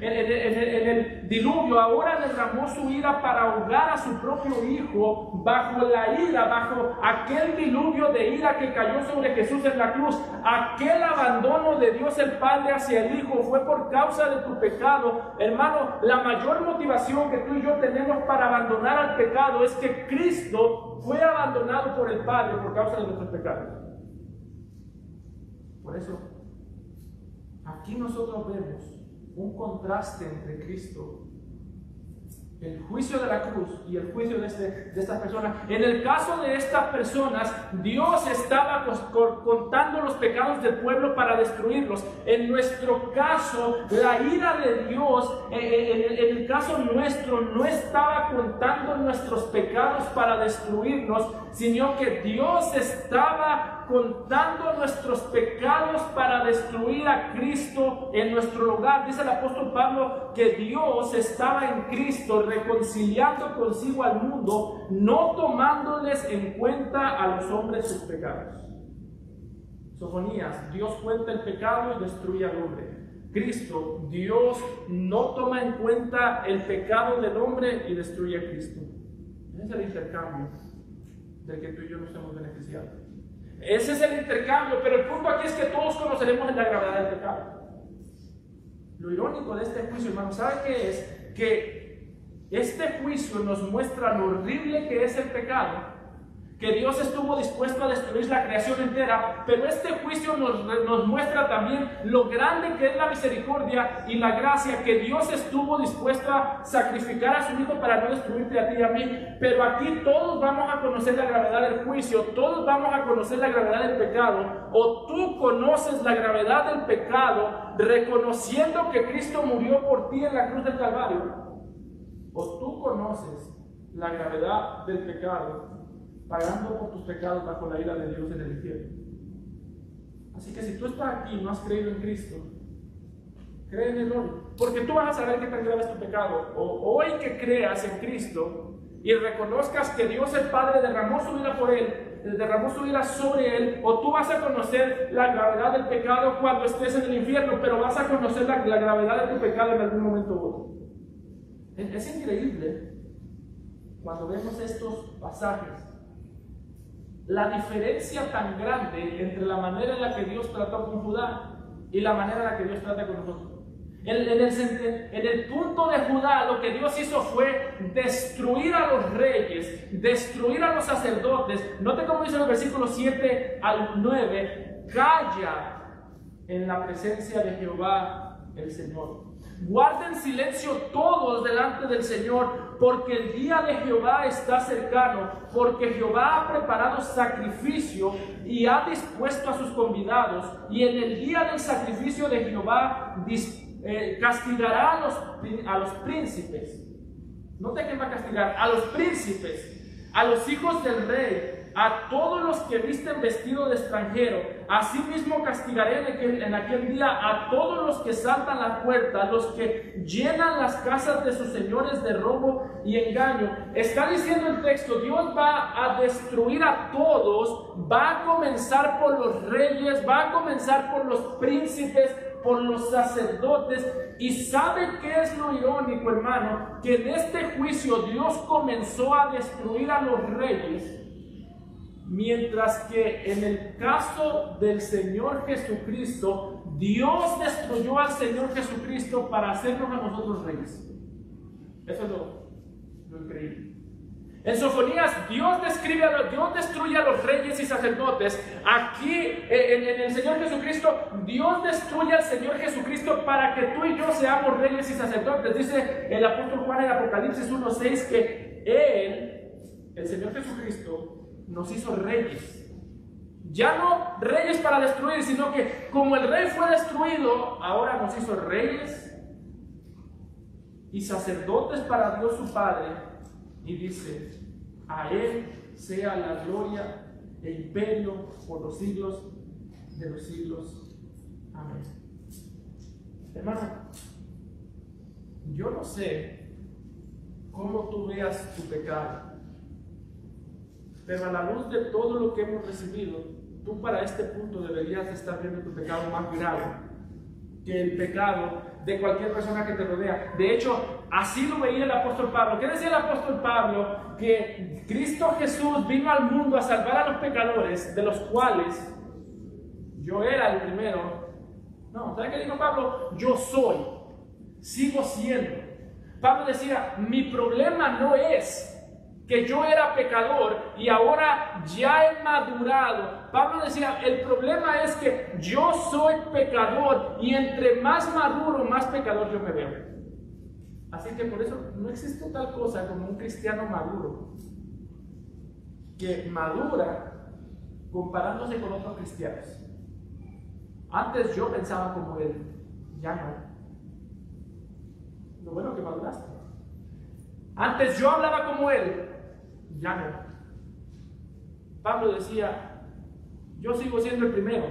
en el diluvio, ahora derramó su ira para ahogar a su propio Hijo bajo la ira, bajo aquel diluvio de ira que cayó sobre Jesús en la cruz. Aquel abandono de Dios el Padre hacia el Hijo fue por causa de tu pecado. Hermano, la mayor motivación que tú y yo tenemos para abandonar al pecado es que Cristo fue abandonado por el Padre por causa de nuestros pecados. Por eso, aquí nosotros vemos un contraste entre Cristo, el juicio de la cruz y el juicio de estas personas. En el caso de estas personas, Dios estaba contando los pecados del pueblo para destruirlos. En nuestro caso, la ira de Dios, en el caso nuestro, no estaba contando nuestros pecados para destruirnos, sino que Dios estaba contando nuestros pecados para destruir a Cristo en nuestro lugar. Dice el apóstol Pablo que Dios estaba en Cristo reconciliando consigo al mundo, no tomándoles en cuenta a los hombres sus pecados. Sofonías, Dios cuenta el pecado y destruye al hombre. Cristo, Dios no toma en cuenta el pecado del hombre y destruye a Cristo. Ese es el intercambio del que tú y yo nos hemos beneficiado. Ese es el intercambio, pero el punto aquí es que todos conoceremos la gravedad del pecado. Lo irónico de este juicio, hermano, ¿sabe qué es? Que este juicio nos muestra lo horrible que es el pecado, que Dios estuvo dispuesto a destruir la creación entera, pero este juicio nos muestra también lo grande que es la misericordia y la gracia, que Dios estuvo dispuesto a sacrificar a su Hijo para no destruirte a ti y a mí. Pero aquí todos vamos a conocer la gravedad del juicio, todos vamos a conocer la gravedad del pecado. O tú conoces la gravedad del pecado reconociendo que Cristo murió por ti en la cruz del Calvario, o tú conoces la gravedad del pecado pagando por tus pecados bajo la ira de Dios en el infierno. Así que si tú estás aquí y no has creído en Cristo, cree en Él hoy, porque tú vas a saber qué tan grave es tu pecado. O hoy que creas en Cristo y reconozcas que Dios el Padre derramó su vida por Él, derramó su vida sobre Él, o tú vas a conocer la gravedad del pecado cuando estés en el infierno, pero vas a conocer la gravedad de tu pecado en algún momento u otro. Es increíble cuando vemos estos pasajes, la diferencia tan grande entre la manera en la que Dios trató con Judá y la manera en la que Dios trata con nosotros. En el punto de Judá, lo que Dios hizo fue destruir a los reyes, destruir a los sacerdotes. Note cómo dice en los versículos 7 al 9: calla en la presencia de Jehová el Señor. Guarden silencio todos delante del Señor, porque el día de Jehová está cercano, porque Jehová ha preparado sacrificio y ha dispuesto a sus convidados, y en el día del sacrificio de Jehová castigará a los príncipes. Note que va a castigar a los príncipes, a los hijos del rey, a todos los que visten vestido de extranjero. Asimismo castigaré en aquel día a todos los que saltan la puerta, los que llenan las casas de sus señores de robo y engaño. Está diciendo el texto, Dios va a destruir a todos, va a comenzar por los reyes, va a comenzar por los príncipes, por los sacerdotes. Y ¿sabe qué es lo irónico, hermano? Que en este juicio Dios comenzó a destruir a los reyes, mientras que en el caso del Señor Jesucristo, Dios destruyó al Señor Jesucristo para hacernos a nosotros reyes. Eso es lo increíble. En Sofonías, Dios destruye a los reyes y sacerdotes. Aquí, en el Señor Jesucristo, Dios destruye al Señor Jesucristo para que tú y yo seamos reyes y sacerdotes. Dice el apóstol Juan en Apocalipsis 1:6 que Él, el Señor Jesucristo, nos hizo reyes. Ya no reyes para destruir, sino que como el rey fue destruido, ahora nos hizo reyes y sacerdotes para Dios su Padre. Y dice, a Él sea la gloria e imperio por los siglos de los siglos. Amén. Hermano, yo no sé cómo tú veas tu pecado, pero a la luz de todo lo que hemos recibido, tú para este punto deberías de estar viendo tu pecado más grave que el pecado de cualquier persona que te rodea. De hecho, así lo veía el apóstol Pablo. ¿Qué decía el apóstol Pablo? Que Cristo Jesús vino al mundo a salvar a los pecadores, de los cuales yo era el primero. No, ¿sabes qué dijo Pablo? Yo soy, sigo siendo. Pablo decía, mi problema no es que yo era pecador y ahora ya he madurado. Pablo decía, el problema es que yo soy pecador y entre más maduro, más pecador yo me veo. Así que por eso no existe tal cosa como un cristiano maduro, que madura comparándose con otros cristianos. Antes yo pensaba como él, ya no. Lo bueno que maduraste. Antes yo hablaba como él, ya no. Pablo decía, yo sigo siendo el primero.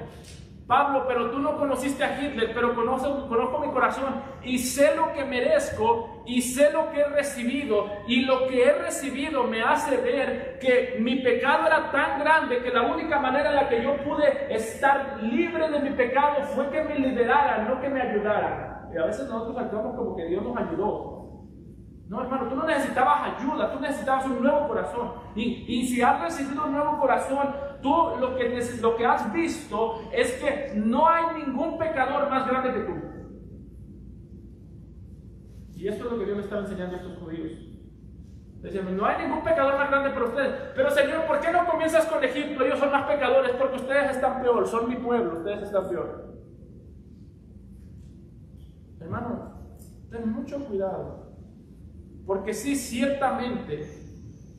Pablo, pero tú no conociste a Hitler, pero conozco mi corazón y sé lo que merezco y sé lo que he recibido, y lo que he recibido me hace ver que mi pecado era tan grande que la única manera en la que yo pude estar libre de mi pecado fue que me liberaran, no que me ayudaran. Y a veces nosotros actuamos como que Dios nos ayudó. No, hermano, tú no necesitabas ayuda, tú necesitabas un nuevo corazón. Y si has recibido un nuevo corazón, tú lo que has visto es que no hay ningún pecador más grande que tú. Y esto es lo que Dios le estaba enseñando a estos judíos. Decían, no hay ningún pecador más grande para ustedes. Pero Señor, ¿por qué no comienzas con Egipto? Ellos son más pecadores porque ustedes están peor. Son mi pueblo, ustedes están peor. Hermano, ten mucho cuidado. Porque sí, ciertamente,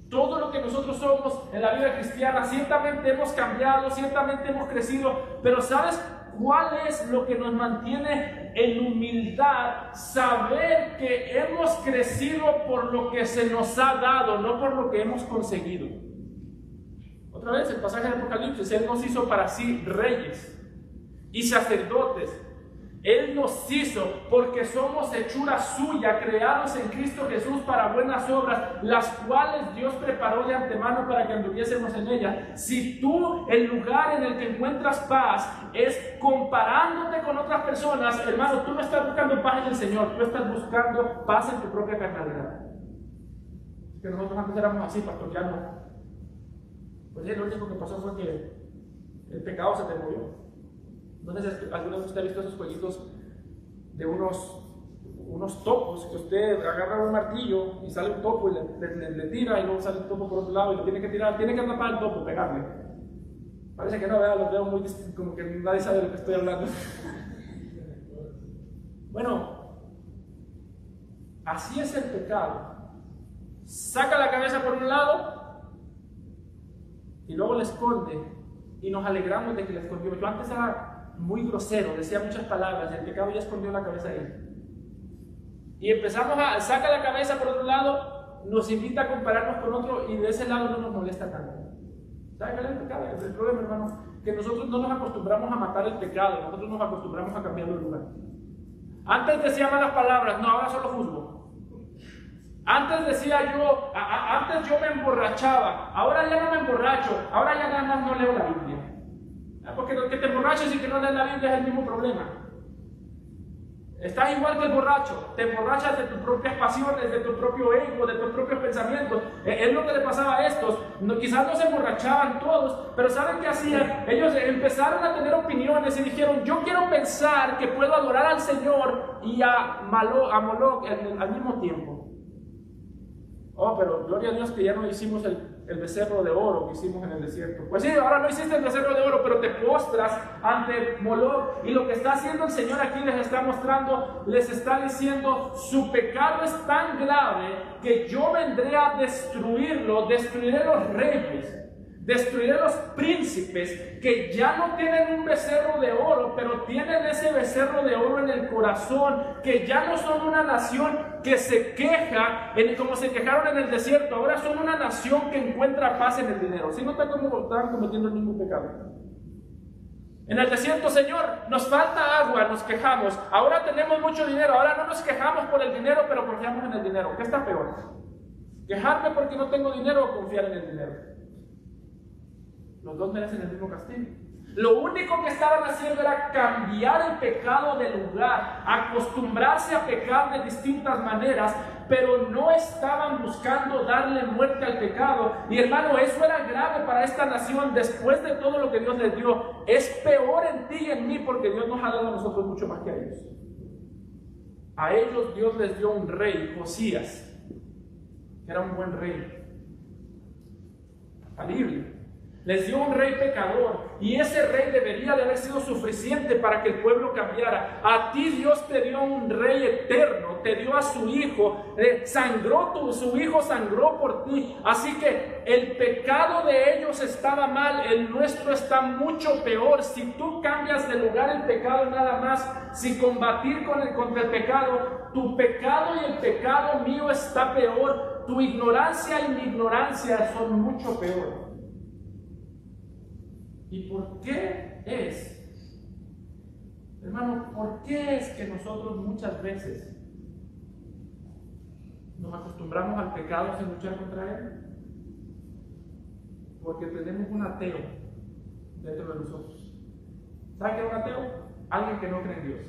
todo lo que nosotros somos en la vida cristiana, ciertamente hemos cambiado, ciertamente hemos crecido, pero ¿sabes cuál es lo que nos mantiene en humildad? Saber que hemos crecido por lo que se nos ha dado, no por lo que hemos conseguido. Otra vez, el pasaje de Apocalipsis, Él nos hizo para sí reyes y sacerdotes. Él nos hizo porque somos hechura suya, creados en Cristo Jesús para buenas obras, las cuales Dios preparó de antemano para que anduviésemos en ellas. Si tú, el lugar en el que encuentras paz es comparándote con otras personas, hermano, tú no estás buscando paz en el Señor, tú estás buscando paz en tu propia carnalidad. Que nosotros antes éramos así, pastor, ya no. Pues lo único que pasó fue que el pecado se te movió. Entonces, alguna vez usted ha visto esos jueguitos de unos topos, que usted agarra un martillo y sale un topo y le tira, y luego sale un topo por otro lado y lo tiene que tirar, tiene que atrapar al topo, pegarle. Parece que no, vea, los veo muy como que nadie sabe de lo que estoy hablando. Bueno, Así es el pecado. Saca la cabeza por un lado y luego la esconde y nos alegramos de que la escondió. Yo antes era muy grosero, decía muchas palabras, el pecado ya escondió la cabeza ahí. Y empezamos a sacar la cabeza por otro lado, nos invita a compararnos con otro y de ese lado no nos molesta tanto. ¿Sabe cuál es el pecado? El problema, hermano, que nosotros no nos acostumbramos a matar el pecado, nosotros nos acostumbramos a cambiarlo de lugar. Antes decía malas palabras, no, ahora solo juzgo. Antes decía yo, antes yo me emborrachaba, ahora ya no me emborracho, ahora ya nada más no leo la Biblia. Porque que te emborraches y que no lees la Biblia es el mismo problema. Estás igual que el borracho, te emborrachas de tus propias pasiones, de tu propio ego, de tus propios pensamientos. Es lo que le pasaba a estos. Quizás no se emborrachaban todos, pero ¿saben qué hacían? Ellos empezaron a tener opiniones y dijeron, yo quiero pensar que puedo adorar al Señor y a Moloch al mismo tiempo. Oh, pero gloria a Dios que ya no hicimos el becerro de oro que hicimos en el desierto. Pues sí, ahora no hiciste el becerro de oro, pero te postras ante Moloch. Y lo que está haciendo el Señor aquí les está mostrando, les está diciendo, su pecado es tan grave que yo vendré a destruirlo, destruiré los reyes, destruiré los príncipes que ya no tienen un becerro de oro, pero tienen ese becerro de oro en el corazón, que ya no son una nación que se queja como se quejaron en el desierto, ahora son una nación que encuentra paz en el dinero. ¿Sí notan cómo están cometiendo el mismo pecado? En el desierto, Señor, nos falta agua, nos quejamos, ahora tenemos mucho dinero, ahora no nos quejamos por el dinero, pero confiamos en el dinero. ¿Qué está peor? ¿Quejarme porque no tengo dinero o confiar en el dinero? Los dos merecen el mismo castigo. Lo único que estaban haciendo era cambiar el pecado de lugar, acostumbrarse a pecar de distintas maneras, pero no estaban buscando darle muerte al pecado. Y hermano, eso era grave para esta nación después de todo lo que Dios les dio. Es peor en ti y en mí porque Dios nos ha dado a nosotros mucho más que a ellos. A ellos Dios les dio un rey, Josías, que era un buen rey, falible. Les dio un rey pecador y ese rey debería de haber sido suficiente para que el pueblo cambiara. A ti Dios te dio un rey eterno, te dio a su hijo, su hijo sangró por ti. Así que el pecado de ellos estaba mal, el nuestro está mucho peor. Si tú cambias de lugar el pecado nada más, si combatir contra el pecado, tu pecado y el pecado mío está peor. Tu ignorancia y mi ignorancia son mucho peor. ¿Y por qué es? Hermano, ¿por qué es que nosotros muchas veces nos acostumbramos al pecado sin luchar contra él? Porque tenemos un ateo dentro de nosotros. ¿Sabe qué es un ateo? Alguien que no cree en Dios.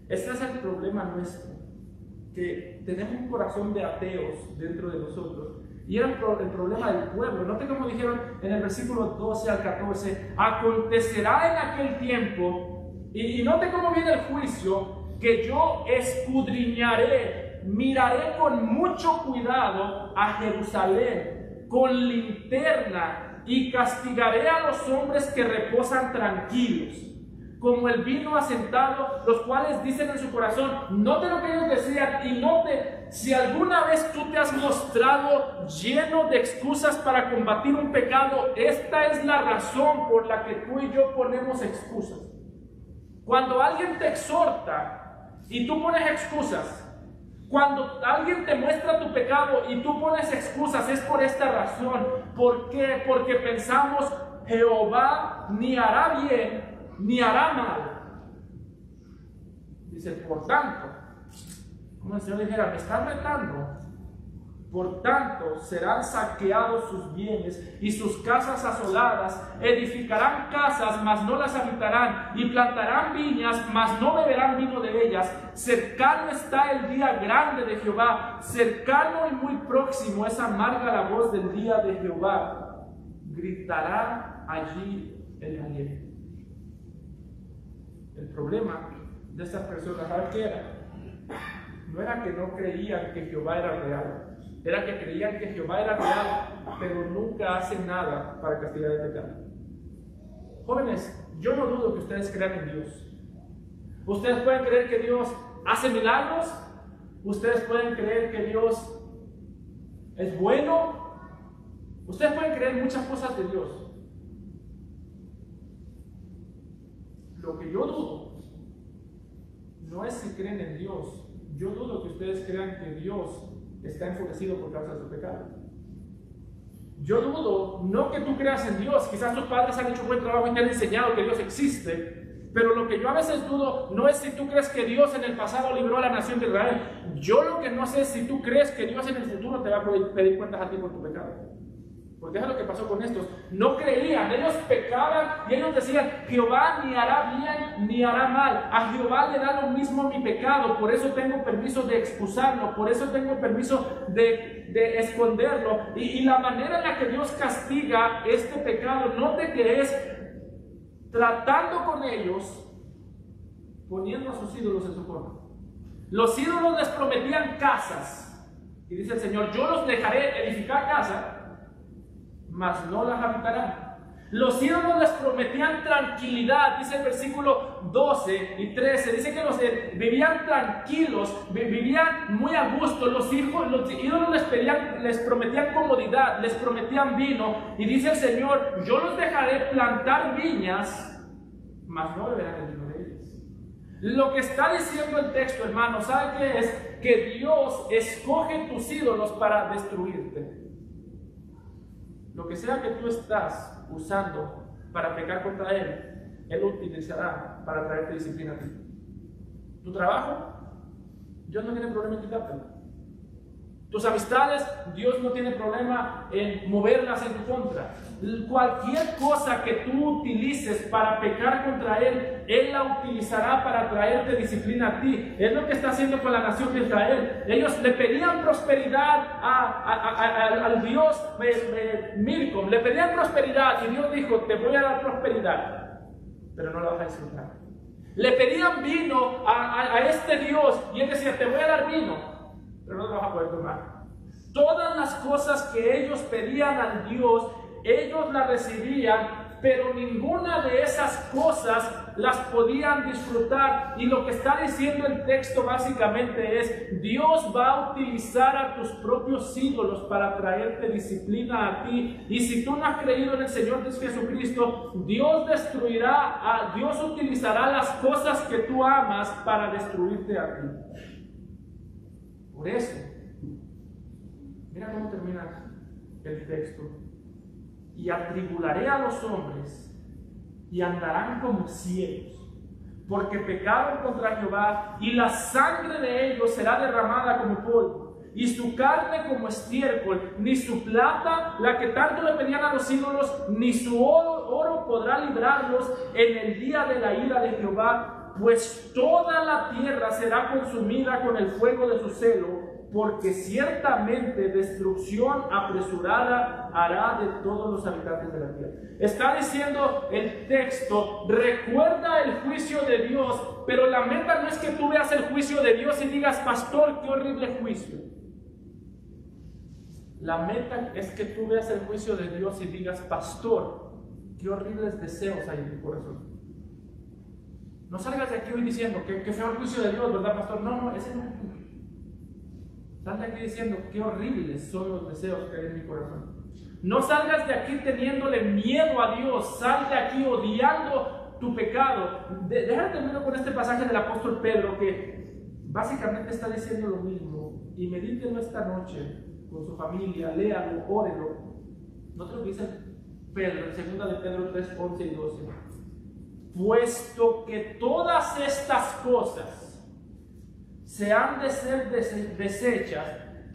Ese es el problema nuestro, que tenemos un corazón de ateos dentro de nosotros. Y era el problema del pueblo. Note como dijeron en el versículo 12 al 14, acontecerá en aquel tiempo, y note cómo viene el juicio, que yo escudriñaré, miraré con mucho cuidado a Jerusalén, con linterna, y castigaré a los hombres que reposan tranquilos, como el vino asentado, los cuales dicen en su corazón. Note lo que ellos decían y note si alguna vez tú te has mostrado lleno de excusas para combatir un pecado. Esta es la razón por la que tú y yo ponemos excusas. Cuando alguien te exhorta y tú pones excusas, cuando alguien te muestra tu pecado y tú pones excusas, es por esta razón. ¿Por qué? Porque pensamos, Jehová ni hará bien ni hará mal. Dice, por tanto, como el Señor dijera, me están retando. Por tanto, serán saqueados sus bienes y sus casas asoladas. Edificarán casas, mas no las habitarán, y plantarán viñas, mas no beberán vino de ellas. Cercano está el día grande de Jehová, cercano y muy próximo es amarga la voz del día de Jehová. Gritará allí el valiente. El problema de estas personas, ¿sabes qué era? No era que no creían que Jehová era real, era que creían que Jehová era real, pero nunca hacen nada para castigar el pecado. Jóvenes, yo no dudo que ustedes crean en Dios. Ustedes pueden creer que Dios hace milagros, Ustedes pueden creer que Dios es bueno. Ustedes pueden creer muchas cosas de Dios. Lo que yo dudo no es si creen en Dios. Yo dudo que ustedes crean que Dios está enfurecido por causa de su pecado. Yo dudo, no que tú creas en Dios, quizás tus padres han hecho un buen trabajo y te han enseñado que Dios existe, pero lo que yo a veces dudo no es si tú crees que Dios en el pasado libró a la nación de Israel. Yo lo que no sé es si tú crees que Dios en el futuro te va a pedir cuentas a ti por tu pecado. Porque es lo que pasó con estos. No creían, ellos pecaban y ellos decían: Jehová ni hará bien ni hará mal. A Jehová le da lo mismo mi pecado, por eso tengo permiso de excusarlo, por eso tengo permiso de esconderlo. Y la manera en la que Dios castiga este pecado, note que es tratando con ellos, poniendo a sus ídolos en su forma. Los ídolos les prometían casas. Y dice el Señor: yo los dejaré edificar casas, mas no las habitarán. Los ídolos les prometían tranquilidad, dice el versículo 12 y 13, dice que los vivían tranquilos, vivían muy a gusto. Los ídolos les prometían comodidad, les prometían vino, y dice el Señor: yo los dejaré plantar viñas, mas no beberán el vino de ellas. Lo que está diciendo el texto, hermano, ¿sabe qué es? Que Dios escoge tus ídolos para destruirte. Lo que sea que tú estás usando para pecar contra Él, Él lo utilizará para traerte disciplina a ti. Tu trabajo, Dios no tiene problema en quitártelo. Tus amistades, Dios no tiene problema en moverlas en tu contra. Cualquier cosa que tú utilices para pecar contra Él, Él la utilizará para traerte disciplina a ti. Es lo que está haciendo con la nación de Israel. Ellos le pedían prosperidad al Dios Milcom, le pedían prosperidad, y Dios dijo: te voy a dar prosperidad, pero no la vas a disfrutar. Le pedían vino a este Dios, y Él decía: te voy a dar vino, pero no lo vas a poder tomar. Todas las cosas que ellos pedían al Dios, ellos las recibían, pero ninguna de esas cosas las podían disfrutar. Y lo que está diciendo el texto básicamente es: Dios va a utilizar a tus propios ídolos para traerte disciplina a ti. Y si tú no has creído en el Señor Jesucristo, Dios Dios utilizará las cosas que tú amas para destruirte a ti. Por eso, mira cómo termina el texto: y atribularé a los hombres, y andarán como ciegos, porque pecaron contra Jehová, y la sangre de ellos será derramada como polvo, y su carne como estiércol. Ni su plata, la que tanto le pedían a los ídolos, ni su oro podrá librarlos en el día de la ira de Jehová, pues toda la tierra será consumida con el fuego de su celo, porque ciertamente destrucción apresurada hará de todos los habitantes de la tierra. Está diciendo el texto: recuerda el juicio de Dios, pero la meta no es que tú veas el juicio de Dios y digas: pastor, qué horrible juicio. La meta es que tú veas el juicio de Dios y digas: pastor, qué horribles deseos hay en tu corazón. No salgas de aquí hoy diciendo que feo el juicio de Dios, ¿verdad, pastor? No, ese no es el juicio. Sal de aquí diciendo: qué horribles son los deseos que hay en mi corazón. No salgas de aquí teniéndole miedo a Dios. Sal de aquí odiando tu pecado. Déjame terminar con este pasaje del apóstol Pedro, que básicamente está diciendo lo mismo. Y medítenlo esta noche con su familia, léalo, órelo. ¿No te lo dice Pedro en 2 de Pedro 3, 11 y 12? Puesto que todas estas cosas se han de ser deshechas,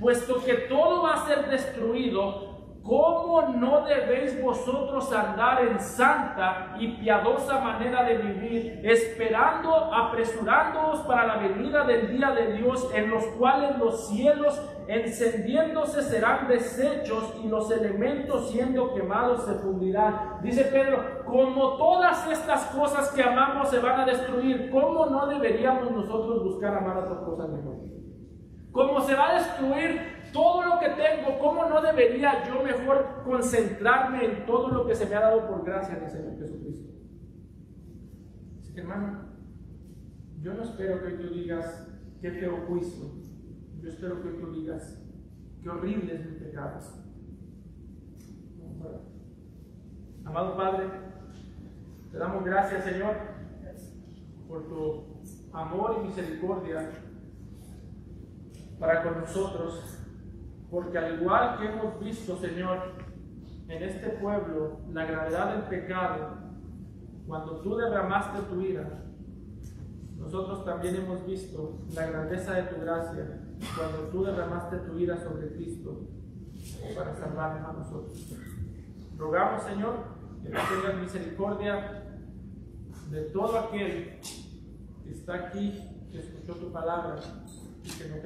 puesto que todo va a ser destruido, ¿cómo no debéis vosotros andar en santa y piadosa manera de vivir, apresurándoos para la venida del día de Dios, en los cuales los cielos encendiéndose serán deshechos y los elementos siendo quemados se fundirán? Dice Pedro: como todas estas cosas que amamos se van a destruir, ¿cómo no deberíamos nosotros buscar amar otras cosas mejores? Como se va a destruir todo lo que tengo, ¿cómo no debería yo mejor concentrarme en todo lo que se me ha dado por gracia del Señor Jesucristo? Así que, hermano, yo no espero que tú digas: qué feo juicio, Yo espero que tú digas, qué horrible es mi pecado. Amado Padre, te damos gracias, Señor, por tu amor y misericordia para con nosotros, porque al igual que hemos visto, Señor, en este pueblo la gravedad del pecado, cuando tú derramaste tu ira, nosotros también hemos visto la grandeza de tu gracia cuando tú derramaste tu ira sobre Cristo para salvarnos a nosotros. Rogamos, Señor, que tú tengas misericordia de todo aquel que está aquí, que escuchó tu palabra y que no